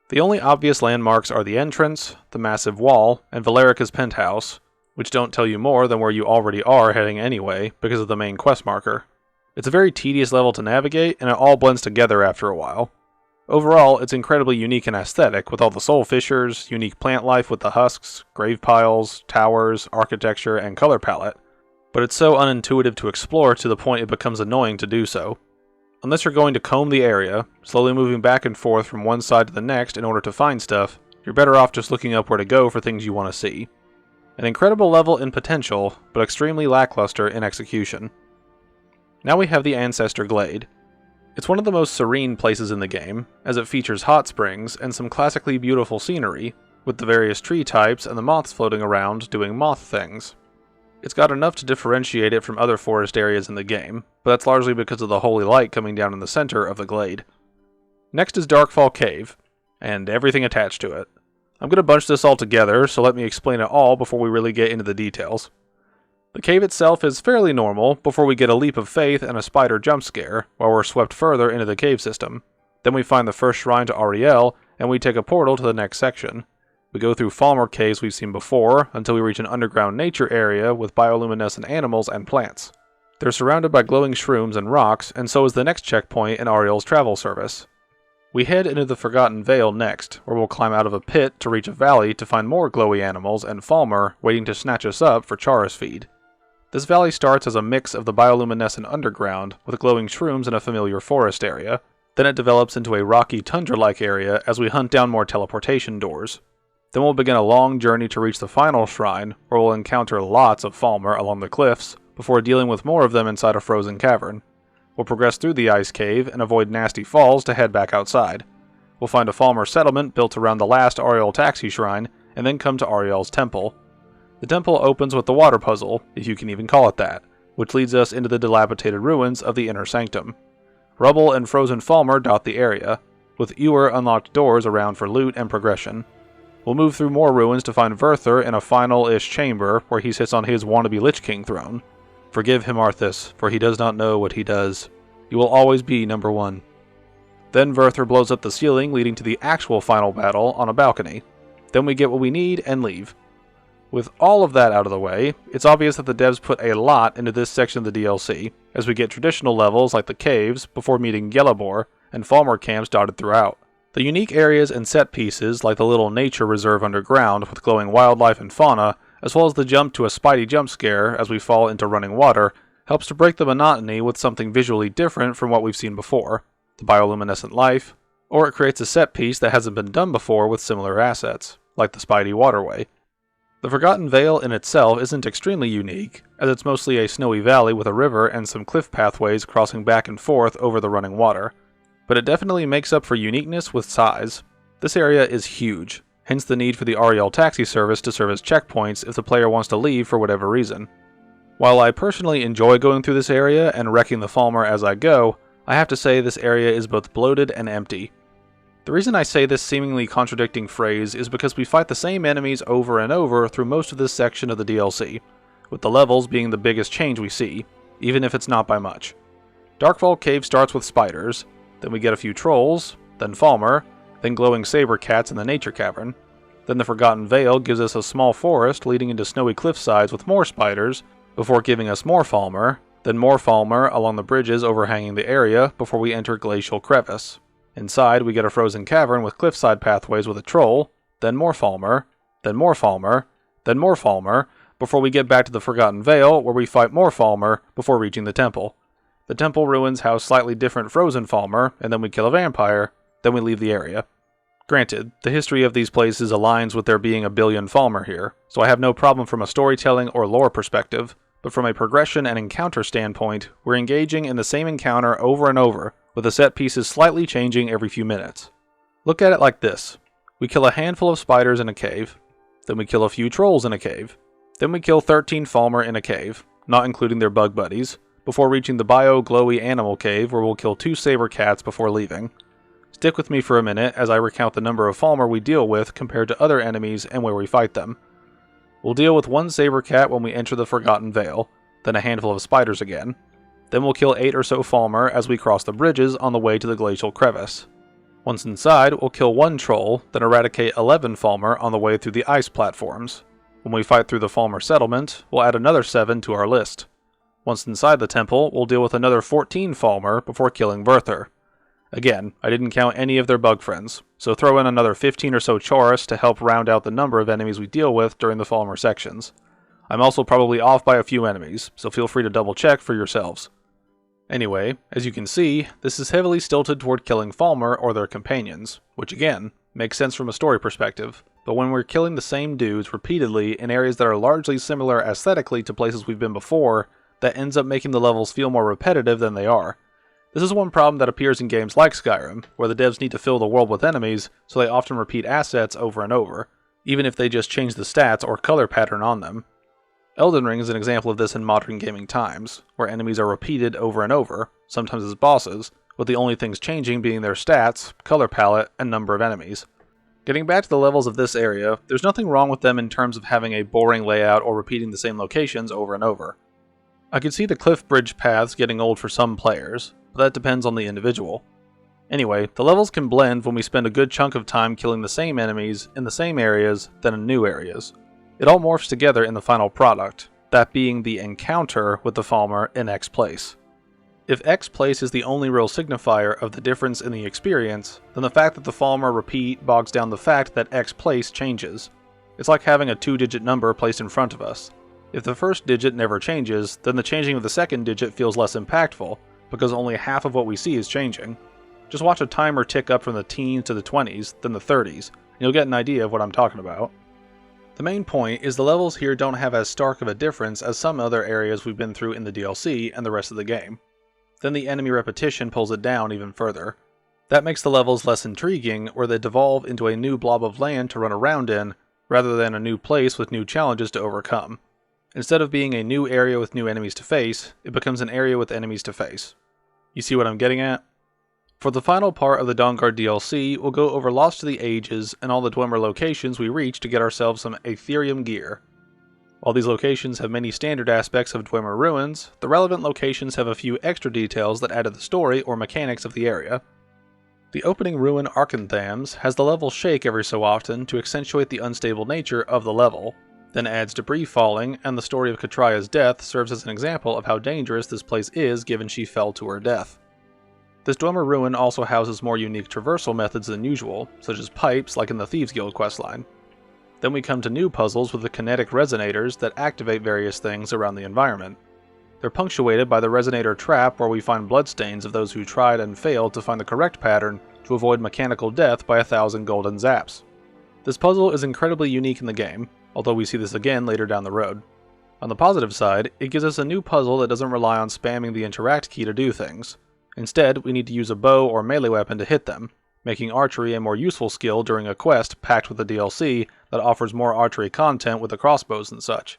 [SPEAKER 1] The only obvious landmarks are the entrance, the massive wall, and Valerica's penthouse, which don't tell you more than where you already are heading anyway because of the main quest marker. It's a very tedious level to navigate, and it all blends together after a while. Overall, it's incredibly unique and aesthetic, with all the soul fissures, unique plant life with the husks, grave piles, towers, architecture, and color palette, but it's so unintuitive to explore to the point it becomes annoying to do so. Unless you're going to comb the area, slowly moving back and forth from one side to the next in order to find stuff, you're better off just looking up where to go for things you want to see. An incredible level in potential, but extremely lackluster in execution. Now we have the Ancestor Glade. It's one of the most serene places in the game, as it features hot springs and some classically beautiful scenery, with the various tree types and the moths floating around doing moth things. It's got enough to differentiate it from other forest areas in the game, but that's largely because of the holy light coming down in the center of the glade. Next is Darkfall Cave, and everything attached to it. I'm going to bunch this all together, so let me explain it all before we really get into the details. The cave itself is fairly normal before we get a leap of faith and a spider jump scare while we're swept further into the cave system. Then we find the first shrine to Ariel, and we take a portal to the next section. We go through Falmer caves we've seen before until we reach an underground nature area with bioluminescent animals and plants. They're surrounded by glowing shrooms and rocks, and so is the next checkpoint in Ariel's travel service. We head into the Forgotten Vale next, where we'll climb out of a pit to reach a valley to find more glowy animals and Falmer waiting to snatch us up for Chara's feed. This valley starts as a mix of the bioluminescent underground with glowing shrooms in a familiar forest area, then it develops into a rocky tundra-like area as we hunt down more teleportation doors. Then we'll begin a long journey to reach the final shrine, where we'll encounter lots of Falmer along the cliffs, before dealing with more of them inside a frozen cavern. We'll progress through the ice cave and avoid nasty falls to head back outside. We'll find a Falmer settlement built around the last Ariel taxi shrine, and then come to Ariel's temple. The temple opens with the water puzzle, if you can even call it that, which leads us into the dilapidated ruins of the inner sanctum. Rubble and frozen Falmer dot the area, with fewer unlocked doors around for loot and progression. We'll move through more ruins to find Verther in a final-ish chamber where he sits on his wannabe Lich King throne. Forgive him, Arthas, for he does not know what he does. You will always be number one. Then Verther blows up the ceiling, leading to the actual final battle on a balcony. Then we get what we need and leave. With all of that out of the way, it's obvious that the devs put a lot into this section of the DLC, as we get traditional levels like the caves before meeting Yellowboar, and Falmer camps dotted throughout. The unique areas and set pieces, like the little nature reserve underground with glowing wildlife and fauna, as well as the jump to a Spidey jump scare as we fall into running water, helps to break the monotony with something visually different from what we've seen before, the bioluminescent life, or it creates a set piece that hasn't been done before with similar assets, like the Spidey waterway. The Forgotten Vale in itself isn't extremely unique, as it's mostly a snowy valley with a river and some cliff pathways crossing back and forth over the running water, but it definitely makes up for uniqueness with size. This area is huge, hence the need for the REL taxi service to serve as checkpoints if the player wants to leave for whatever reason. While I personally enjoy going through this area and wrecking the Falmer as I go, I have to say this area is both bloated and empty. The reason I say this seemingly contradicting phrase is because we fight the same enemies over and over through most of this section of the DLC, with the levels being the biggest change we see, even if it's not by much. Darkfall Cave starts with spiders, then we get a few trolls, then Falmer, then glowing saber cats in the nature cavern. Then the Forgotten Vale gives us a small forest leading into snowy cliffsides with more spiders, before giving us more Falmer, then more Falmer along the bridges overhanging the area before we enter Glacial Crevice. Inside we get a frozen cavern with cliffside pathways with a troll, then more Falmer, then more Falmer, then more Falmer, before we get back to the Forgotten Vale where we fight more Falmer before reaching the temple. The temple ruins house slightly different frozen Falmer, and then we kill a vampire, then we leave the area. Granted, the history of these places aligns with there being a billion Falmer here, so I have no problem from a storytelling or lore perspective, but from a progression and encounter standpoint, we're engaging in the same encounter over and over, with the set pieces slightly changing every few minutes. Look at it like this. We kill a handful of spiders in a cave, then we kill a few trolls in a cave, then we kill 13 Falmer in a cave, not including their bug buddies, before reaching the bio-glowy animal cave where we'll kill 2 saber cats before leaving. Stick with me for a minute as I recount the number of Falmer we deal with compared to other enemies and where we fight them. We'll deal with 1 saber cat when we enter the Forgotten Vale, then a handful of spiders again. Then we'll kill 8 or so Falmer as we cross the bridges on the way to the Glacial Crevice. Once inside, we'll kill 1 troll, then eradicate 11 Falmer on the way through the ice platforms. When we fight through the Falmer settlement, we'll add another 7 to our list. Once inside the temple, we'll deal with another 14 Falmer before killing Vurther. Again, I didn't count any of their bug friends, so throw in another 15 or so Chorus to help round out the number of enemies we deal with during the Falmer sections. I'm also probably off by a few enemies, so feel free to double check for yourselves. Anyway, as you can see, this is heavily stilted toward killing Falmer or their companions, which again, makes sense from a story perspective, but when we're killing the same dudes repeatedly in areas that are largely similar aesthetically to places we've been before, that ends up making the levels feel more repetitive than they are. This is one problem that appears in games like Skyrim, where the devs need to fill the world with enemies, so they often repeat assets over and over, even if they just change the stats or color pattern on them. Elden Ring is an example of this in modern gaming times, where enemies are repeated over and over, sometimes as bosses, with the only things changing being their stats, color palette, and number of enemies. Getting back to the levels of this area, there's nothing wrong with them in terms of having a boring layout or repeating the same locations over and over. I could see the cliff bridge paths getting old for some players, but that depends on the individual. Anyway, the levels can blend when we spend a good chunk of time killing the same enemies in the same areas than in new areas. It all morphs together in the final product, that being the encounter with the Falmer in X Place. If X Place is the only real signifier of the difference in the experience, then the fact that the Falmer repeat bogs down the fact that X Place changes. It's like having a 2-digit number placed in front of us. If the first digit never changes, then the changing of the second digit feels less impactful, because only half of what we see is changing. Just watch a timer tick up from the teens to the 20s, then the 30s, and you'll get an idea of what I'm talking about. The main point is the levels here don't have as stark of a difference as some other areas we've been through in the DLC and the rest of the game. Then the enemy repetition pulls it down even further. That makes the levels less intriguing, where they devolve into a new blob of land to run around in, rather than a new place with new challenges to overcome. Instead of being a new area with new enemies to face, it becomes an area with enemies to face. You see what I'm getting at? For the final part of the Dawnguard DLC, we'll go over Lost to the Ages and all the Dwemer locations we reach to get ourselves some Aetherium gear. While these locations have many standard aspects of Dwemer ruins, the relevant locations have a few extra details that add to the story or mechanics of the area. The opening ruin Arkanthams has the level shake every so often to accentuate the unstable nature of the level, then adds debris falling, and the story of Katria's death serves as an example of how dangerous this place is given she fell to her death. This Dwemer ruin also houses more unique traversal methods than usual, such as pipes like in the Thieves Guild questline. Then we come to new puzzles with the kinetic resonators that activate various things around the environment. They're punctuated by the resonator trap where we find bloodstains of those who tried and failed to find the correct pattern to avoid mechanical death by 1,000 golden zaps. This puzzle is incredibly unique in the game, although we see this again later down the road. On the positive side, it gives us a new puzzle that doesn't rely on spamming the interact key to do things. Instead, we need to use a bow or melee weapon to hit them, making archery a more useful skill during a quest packed with the DLC that offers more archery content with the crossbows and such.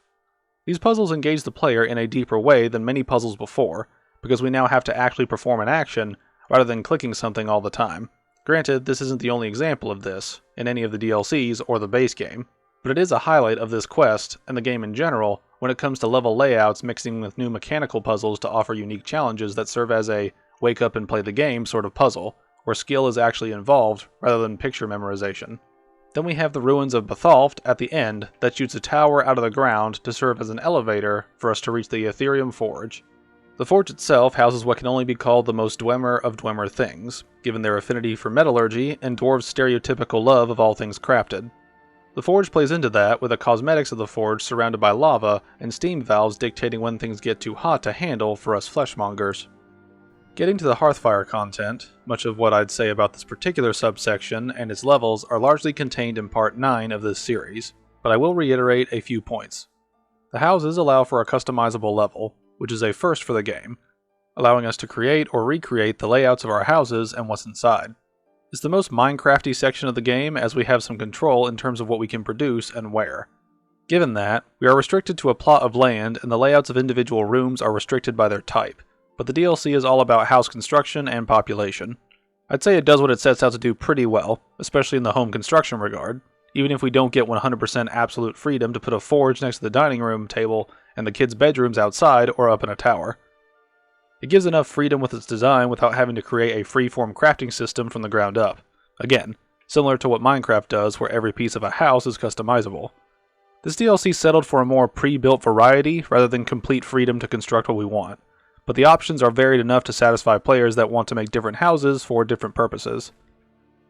[SPEAKER 1] These puzzles engage the player in a deeper way than many puzzles before, because we now have to actually perform an action rather than clicking something all the time. Granted, this isn't the only example of this in any of the DLCs or the base game, but it is a highlight of this quest and the game in general when it comes to level layouts mixing with new mechanical puzzles to offer unique challenges that serve as a wake up and play the game sort of puzzle, where skill is actually involved rather than picture memorization. Then we have the ruins of Bethalft at the end that shoots a tower out of the ground to serve as an elevator for us to reach the Ethereum Forge. The forge itself houses what can only be called the most Dwemer of Dwemer things, given their affinity for metallurgy and dwarves' stereotypical love of all things crafted. The forge plays into that, with the cosmetics of the forge surrounded by lava and steam valves dictating when things get too hot to handle for us fleshmongers. Getting to the Hearthfire content, much of what I'd say about this particular subsection and its levels are largely contained in Part 9 of this series, but I will reiterate a few points. The houses allow for a customizable level, which is a first for the game, allowing us to create or recreate the layouts of our houses and what's inside. It's the most Minecrafty section of the game as we have some control in terms of what we can produce and where. Given that, we are restricted to a plot of land and the layouts of individual rooms are restricted by their type, but the DLC is all about house construction and population. I'd say it does what it sets out to do pretty well, especially in the home construction regard, even if we don't get 100% absolute freedom to put a forge next to the dining room table and the kids' bedrooms outside or up in a tower. It gives enough freedom with its design without having to create a free-form crafting system from the ground up. Again, similar to what Minecraft does where every piece of a house is customizable. This DLC settled for a more pre-built variety rather than complete freedom to construct what we want, but the options are varied enough to satisfy players that want to make different houses for different purposes.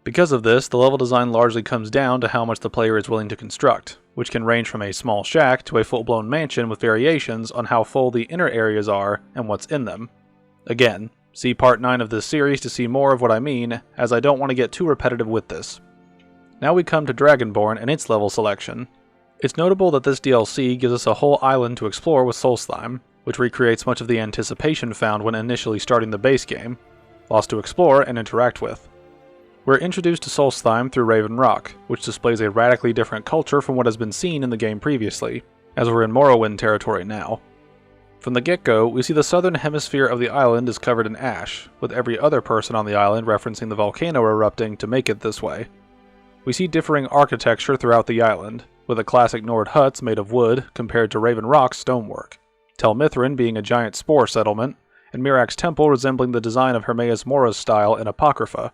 [SPEAKER 1] Because of this, the level design largely comes down to how much the player is willing to construct, which can range from a small shack to a full-blown mansion with variations on how full the inner areas are and what's in them. Again, see Part 9 of this series to see more of what I mean, as I don't want to get too repetitive with this. Now we come to Dragonborn and its level selection. It's notable that this DLC gives us a whole island to explore with Solstheim, which recreates much of the anticipation found when initially starting the base game, lots to explore and interact with. We're introduced to Solstheim through Raven Rock, which displays a radically different culture from what has been seen in the game previously, as we're in Morrowind territory now. From the get-go, we see the southern hemisphere of the island is covered in ash, with every other person on the island referencing the volcano erupting to make it this way. We see differing architecture throughout the island, with the classic Nord huts made of wood compared to Raven Rock's stonework, Tel Mithrin being a giant spore settlement, and Mirak's temple resembling the design of Hermaeus Mora's style in Apocrypha.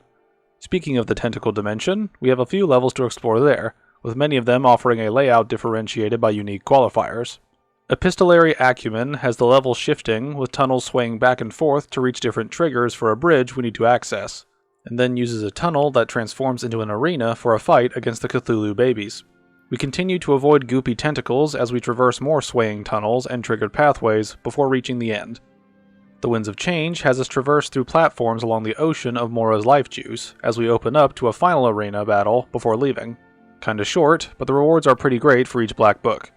[SPEAKER 1] Speaking of the tentacle dimension, we have a few levels to explore there, with many of them offering a layout differentiated by unique qualifiers. Epistolary Acumen has the level shifting, with tunnels swaying back and forth to reach different triggers for a bridge we need to access, and then uses a tunnel that transforms into an arena for a fight against the Cthulhu babies. We continue to avoid goopy tentacles as we traverse more swaying tunnels and triggered pathways before reaching the end. The Winds of Change has us traverse through platforms along the ocean of Mora's life juice as we open up to a final arena battle before leaving. Kinda short, but the rewards are pretty great for each black book.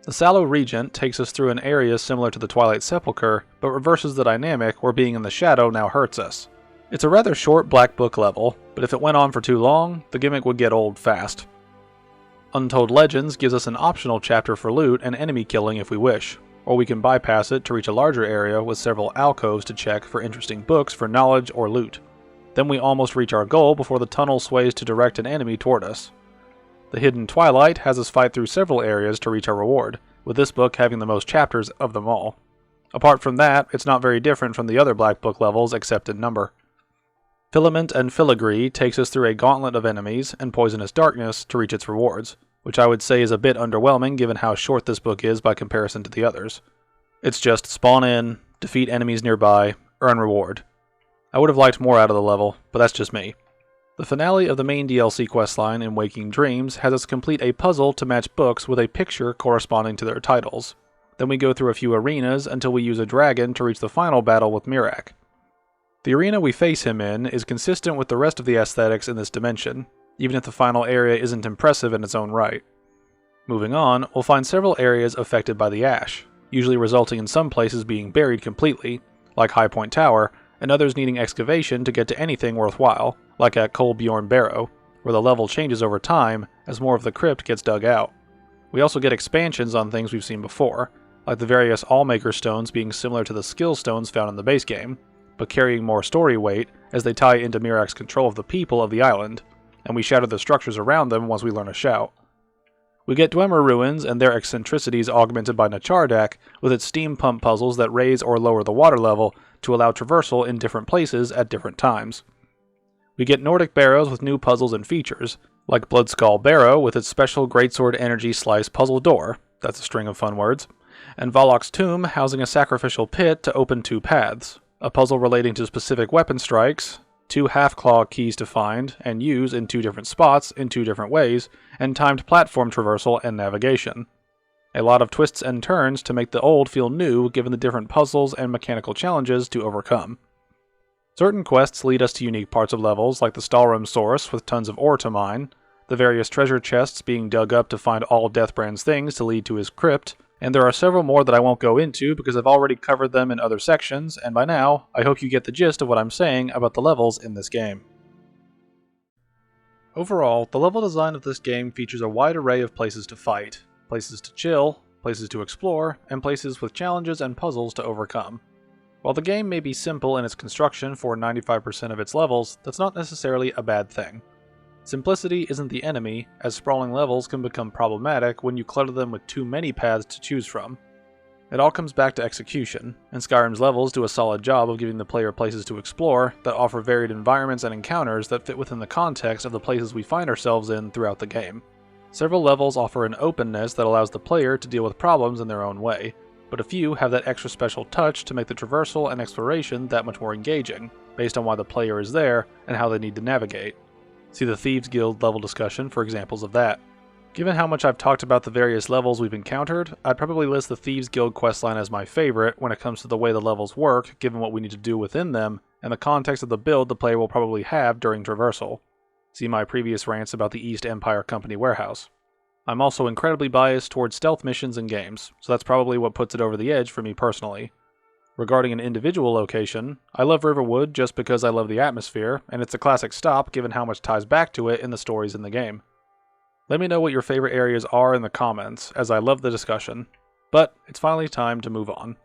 [SPEAKER 1] The Sallow Regent takes us through an area similar to the Twilight Sepulchre, but reverses the dynamic where being in the shadow now hurts us. It's a rather short black book level, but if it went on for too long, the gimmick would get old fast. Untold Legends gives us an optional chapter for loot and enemy killing if we wish, or we can bypass it to reach a larger area with several alcoves to check for interesting books for knowledge or loot. Then we almost reach our goal before the tunnel sways to direct an enemy toward us. The Hidden Twilight has us fight through several areas to reach our reward, with this book having the most chapters of them all. Apart from that, it's not very different from the other Black Book levels except in number. Filament and Filigree takes us through a gauntlet of enemies and Poisonous Darkness to reach its rewards, which I would say is a bit underwhelming given how short this book is by comparison to the others. It's just spawn in, defeat enemies nearby, earn reward. I would have liked more out of the level, but that's just me. The finale of the main DLC questline in Waking Dreams has us complete a puzzle to match books with a picture corresponding to their titles. Then we go through a few arenas until we use a dragon to reach the final battle with Mirak. The arena we face him in is consistent with the rest of the aesthetics in this dimension, even if the final area isn't impressive in its own right. Moving on, we'll find several areas affected by the ash, usually resulting in some places being buried completely, like High Point Tower, and others needing excavation to get to anything worthwhile, like at Kolbjorn Barrow, where the level changes over time as more of the crypt gets dug out. We also get expansions on things we've seen before, like the various Allmaker stones being similar to the skill stones found in the base game, but carrying more story weight as they tie into Mirak's control of the people of the island, and we shatter the structures around them once we learn a shout. We get Dwemer ruins and their eccentricities augmented by Nachardak with its steam pump puzzles that raise or lower the water level to allow traversal in different places at different times. We get Nordic barrows with new puzzles and features, like Bloodskull Barrow with its special Greatsword Energy Slice puzzle door, that's a string of fun words, and Valok's Tomb housing a sacrificial pit to open 2 paths, a puzzle relating to specific weapon strikes, 2 half-claw keys to find and use in 2 different spots in 2 different ways, and timed platform traversal and navigation. A lot of twists and turns to make the old feel new given the different puzzles and mechanical challenges to overcome. Certain quests lead us to unique parts of levels like the Stalrim source with tons of ore to mine, the various treasure chests being dug up to find all Deathbrand's things to lead to his crypt, and there are several more that I won't go into because I've already covered them in other sections, and by now, I hope you get the gist of what I'm saying about the levels in this game. Overall, the level design of this game features a wide array of places to fight, places to chill, places to explore, and places with challenges and puzzles to overcome. While the game may be simple in its construction for 95% of its levels, that's not necessarily a bad thing. Simplicity isn't the enemy, as sprawling levels can become problematic when you clutter them with too many paths to choose from. It all comes back to execution, and Skyrim's levels do a solid job of giving the player places to explore that offer varied environments and encounters that fit within the context of the places we find ourselves in throughout the game. Several levels offer an openness that allows the player to deal with problems in their own way, but a few have that extra special touch to make the traversal and exploration that much more engaging, based on why the player is there and how they need to navigate. See the Thieves Guild level discussion for examples of that. Given how much I've talked about the various levels we've encountered, I'd probably list the Thieves Guild questline as my favorite when it comes to the way the levels work, given what we need to do within them, and the context of the build the player will probably have during traversal. See my previous rants about the East Empire Company warehouse. I'm also incredibly biased towards stealth missions in games, so that's probably what puts it over the edge for me personally. Regarding an individual location, I love Riverwood just because I love the atmosphere, and it's a classic stop given how much ties back to it in the stories in the game. Let me know what your favorite areas are in the comments, as I love the discussion. But it's finally time to move on.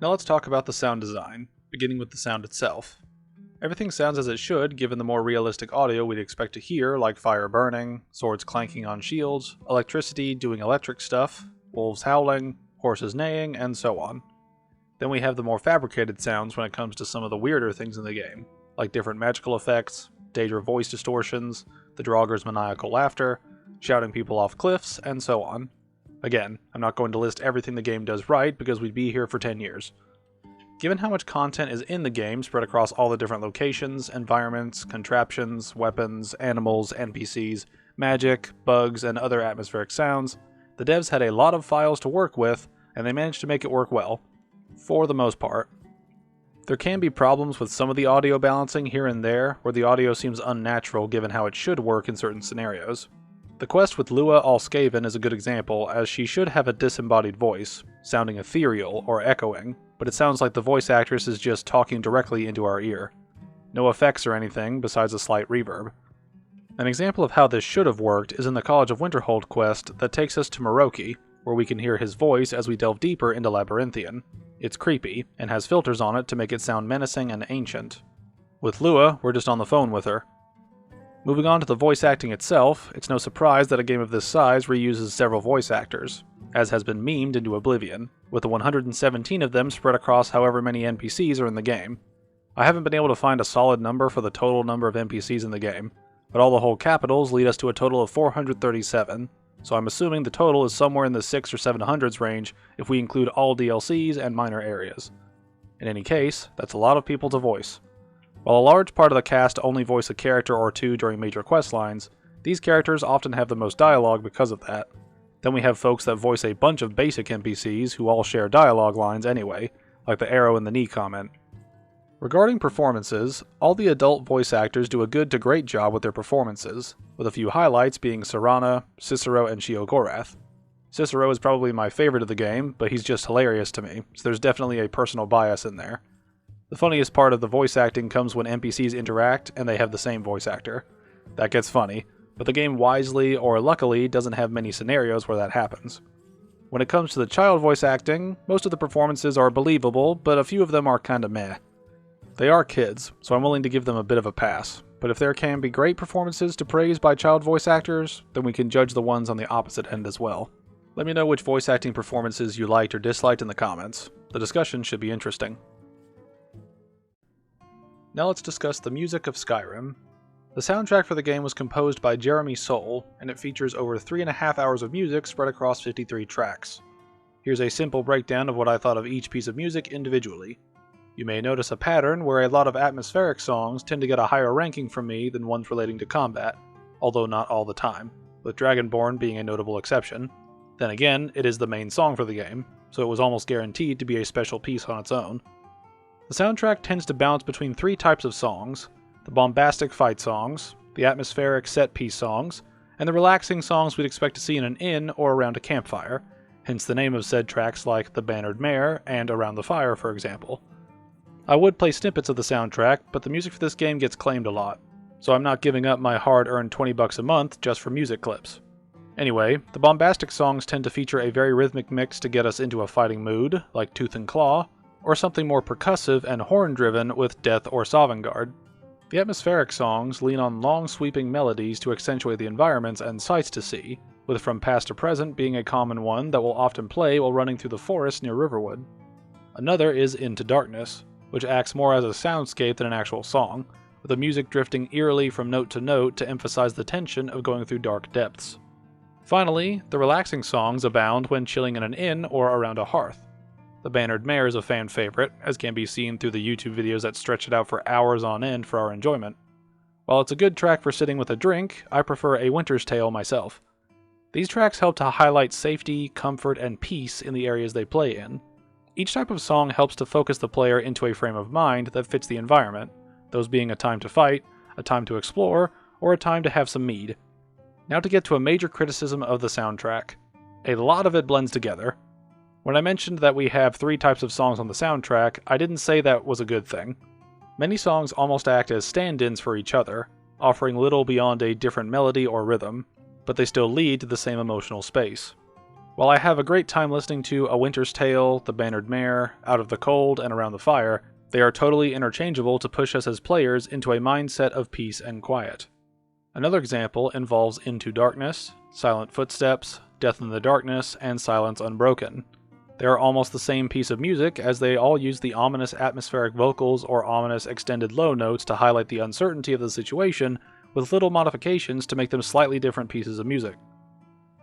[SPEAKER 1] Now let's talk about the sound design, beginning with the sound itself. Everything sounds as it should given the more realistic audio we'd expect to hear, like fire burning, swords clanking on shields, electricity doing electric stuff, wolves howling, horses neighing, and so on. Then we have the more fabricated sounds when it comes to some of the weirder things in the game, like different magical effects, Daedra voice distortions, the Draugr's maniacal laughter, shouting people off cliffs, and so on. Again, I'm not going to list everything the game does right because we'd be here for 10 years. Given how much content is in the game spread across all the different locations, environments, contraptions, weapons, animals, NPCs, magic, bugs, and other atmospheric sounds, the devs had a lot of files to work with, and they managed to make it work well, for the most part. There can be problems with some of the audio balancing here and there, where the audio seems unnatural given how it should work in certain scenarios. The quest with Lua Allskaven is a good example, as she should have a disembodied voice, sounding ethereal or echoing, but it sounds like the voice actress is just talking directly into our ear. No effects or anything besides a slight reverb. An example of how this should have worked is in the College of Winterhold quest that takes us to Meroki, where we can hear his voice as we delve deeper into Labyrinthian. It's creepy, and has filters on it to make it sound menacing and ancient. With Lua, we're just on the phone with her. Moving on to the voice acting itself, it's no surprise that a game of this size reuses several voice actors, as has been memed into oblivion, with the 117 of them spread across however many NPCs are in the game. I haven't been able to find a solid number for the total number of NPCs in the game, but all the whole capitals lead us to a total of 437, so I'm assuming the total is somewhere in the 600s or 700s range if we include all DLCs and minor areas. In any case, that's a lot of people to voice. While a large part of the cast only voice a character or two during major quest lines, these characters often have the most dialogue because of that. Then we have folks that voice a bunch of basic NPCs who all share dialogue lines anyway, like the arrow in the knee comment. Regarding performances, all the adult voice actors do a good to great job with their performances, with a few highlights being Serana, Cicero, and Sheogorath. Cicero is probably my favorite of the game, but he's just hilarious to me, so there's definitely a personal bias in there. The funniest part of the voice acting comes when NPCs interact and they have the same voice actor. That gets funny, but the game wisely or luckily doesn't have many scenarios where that happens. When it comes to the child voice acting, most of the performances are believable, but a few of them are kinda meh. They are kids, so I'm willing to give them a bit of a pass, but if there can be great performances to praise by child voice actors, then we can judge the ones on the opposite end as well. Let me know which voice acting performances you liked or disliked in the comments. The discussion should be interesting. Now let's discuss the music of Skyrim. The soundtrack for the game was composed by Jeremy Soule, and it features over 3.5 hours of music spread across 53 tracks. Here's a simple breakdown of what I thought of each piece of music individually. You may notice a pattern where a lot of atmospheric songs tend to get a higher ranking from me than ones relating to combat, although not all the time, with Dragonborn being a notable exception. Then again, it is the main song for the game, so it was almost guaranteed to be a special piece on its own. The soundtrack tends to bounce between 3 types of songs: the bombastic fight songs, the atmospheric set-piece songs, and the relaxing songs we'd expect to see in an inn or around a campfire, hence the name of said tracks like The Bannered Mare and Around the Fire, for example. I would play snippets of the soundtrack, but the music for this game gets claimed a lot, so I'm not giving up my hard-earned $20 a month just for music clips. Anyway, the bombastic songs tend to feature a very rhythmic mix to get us into a fighting mood, like Tooth and Claw, or something more percussive and horn-driven with Death or Sovngarde. The atmospheric songs lean on long sweeping melodies to accentuate the environments and sights to see, with From Past to Present being a common one that will often play while running through the forest near Riverwood. Another is Into Darkness, which acts more as a soundscape than an actual song, with the music drifting eerily from note to emphasize the tension of going through dark depths. Finally, the relaxing songs abound when chilling in an inn or around a hearth. The Bannered Mare is a fan favorite, as can be seen through the YouTube videos that stretch it out for hours on end for our enjoyment. While it's a good track for sitting with a drink, I prefer A Winter's Tale myself. These tracks help to highlight safety, comfort, and peace in the areas they play in. Each type of song helps to focus the player into a frame of mind that fits the environment, those being a time to fight, a time to explore, or a time to have some mead. Now to get to a major criticism of the soundtrack. A lot of it blends together. When I mentioned that we have 3 types of songs on the soundtrack, I didn't say that was a good thing. Many songs almost act as stand-ins for each other, offering little beyond a different melody or rhythm, but they still lead to the same emotional space. While I have a great time listening to A Winter's Tale, The Bannered Mare, Out of the Cold, and Around the Fire, they are totally interchangeable to push us as players into a mindset of peace and quiet. Another example involves Into Darkness, Silent Footsteps, Death in the Darkness, and Silence Unbroken. They are almost the same piece of music, as they all use the ominous atmospheric vocals or ominous extended low notes to highlight the uncertainty of the situation, with little modifications to make them slightly different pieces of music.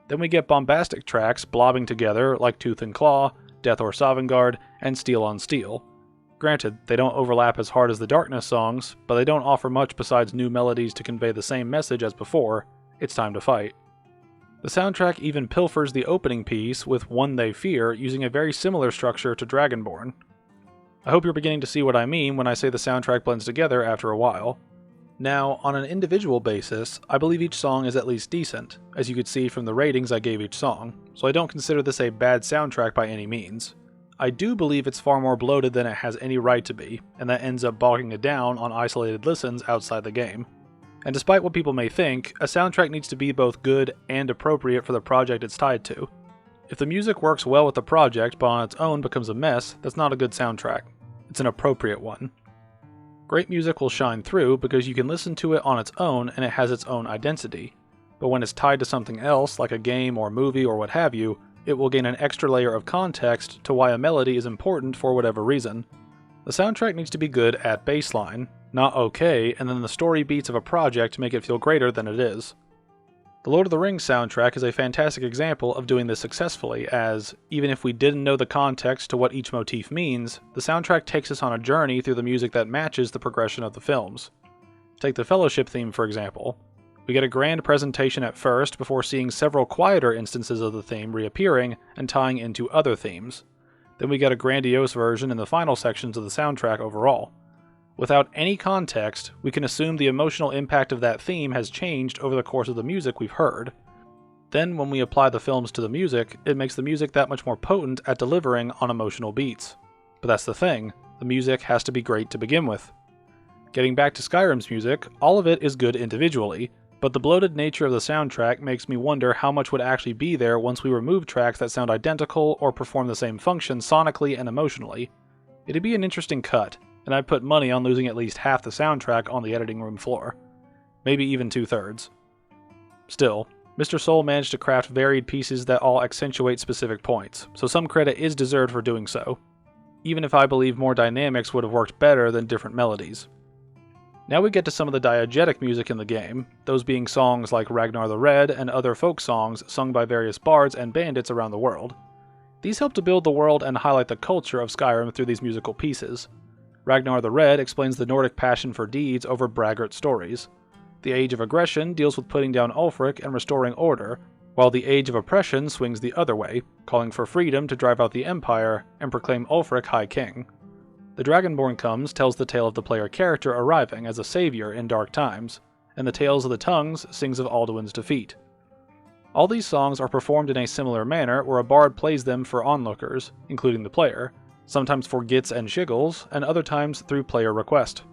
[SPEAKER 1] Then we get bombastic tracks blobbing together like Tooth and Claw, Death or Sovngarde, and Steel on Steel. Granted, they don't overlap as hard as the Darkness songs, but they don't offer much besides new melodies to convey the same message as before: it's time to fight. The soundtrack even pilfers the opening piece with One They Fear, using a very similar structure to Dragonborn. I hope you're beginning to see what I mean when I say the soundtrack blends together after a while. Now, on an individual basis, I believe each song is at least decent, as you could see from the ratings I gave each song, so I don't consider this a bad soundtrack by any means. I do believe it's far more bloated than it has any right to be, and that ends up bogging it down on isolated listens outside the game. And despite what people may think, a soundtrack needs to be both good and appropriate for the project it's tied to. If the music works well with the project but on its own becomes a mess, that's not a good soundtrack. It's an appropriate one. Great music will shine through because you can listen to it on its own and it has its own identity. But when it's tied to something else, like a game or movie or what have you, it will gain an extra layer of context to why a melody is important for whatever reason. The soundtrack needs to be good at baseline, not okay, and then the story beats of a project make it feel greater than it is. The Lord of the Rings soundtrack is a fantastic example of doing this successfully, as, even if we didn't know the context to what each motif means, the soundtrack takes us on a journey through the music that matches the progression of the films. Take the Fellowship theme, for example. We get a grand presentation at first before seeing several quieter instances of the theme reappearing and tying into other themes. Then we get a grandiose version in the final sections of the soundtrack overall. Without any context, we can assume the emotional impact of that theme has changed over the course of the music we've heard. Then when we apply the films to the music, it makes the music that much more potent at delivering on emotional beats. But that's the thing, the music has to be great to begin with. Getting back to Skyrim's music, all of it is good individually, but the bloated nature of the soundtrack makes me wonder how much would actually be there once we remove tracks that sound identical or perform the same function sonically and emotionally. It'd be an interesting cut, and I'd put money on losing at least half the soundtrack on the editing room floor. Maybe even 2/3. Still, Mr. Soul managed to craft varied pieces that all accentuate specific points, so some credit is deserved for doing so, even if I believe more dynamics would have worked better than different melodies. Now we get to some of the diegetic music in the game, those being songs like Ragnar the Red and other folk songs sung by various bards and bandits around the world. These help to build the world and highlight the culture of Skyrim through these musical pieces. Ragnar the Red explains the Nordic passion for deeds over braggart stories. The Age of Aggression deals with putting down Ulfric and restoring order, while the Age of Oppression swings the other way, calling for freedom to drive out the Empire and proclaim Ulfric High King. The Dragonborn Comes tells the tale of the player character arriving as a savior in dark times, and the Tales of the Tongues sings of Alduin's defeat. All these songs are performed in a similar manner where a bard plays them for onlookers, including the player, sometimes for gits and shiggles, and other times through player request.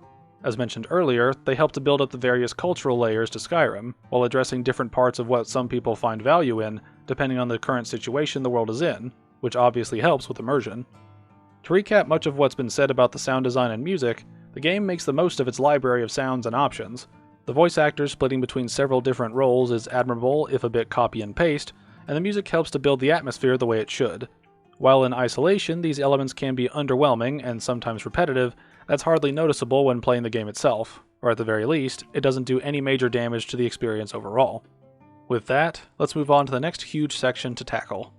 [SPEAKER 1] As mentioned earlier, they help to build up the various cultural layers to Skyrim, while addressing different parts of what some people find value in, depending on the current situation the world is in, which obviously helps with immersion. To recap much of what's been said about the sound design and music, the game makes the most of its library of sounds and options. The voice actors splitting between several different roles is admirable, if a bit copy and paste, and the music helps to build the atmosphere the way it should. While in isolation, these elements can be underwhelming and sometimes repetitive, that's hardly noticeable when playing the game itself, or at the very least, it doesn't do any major damage to the experience overall. With that, let's move on to the next huge section to tackle.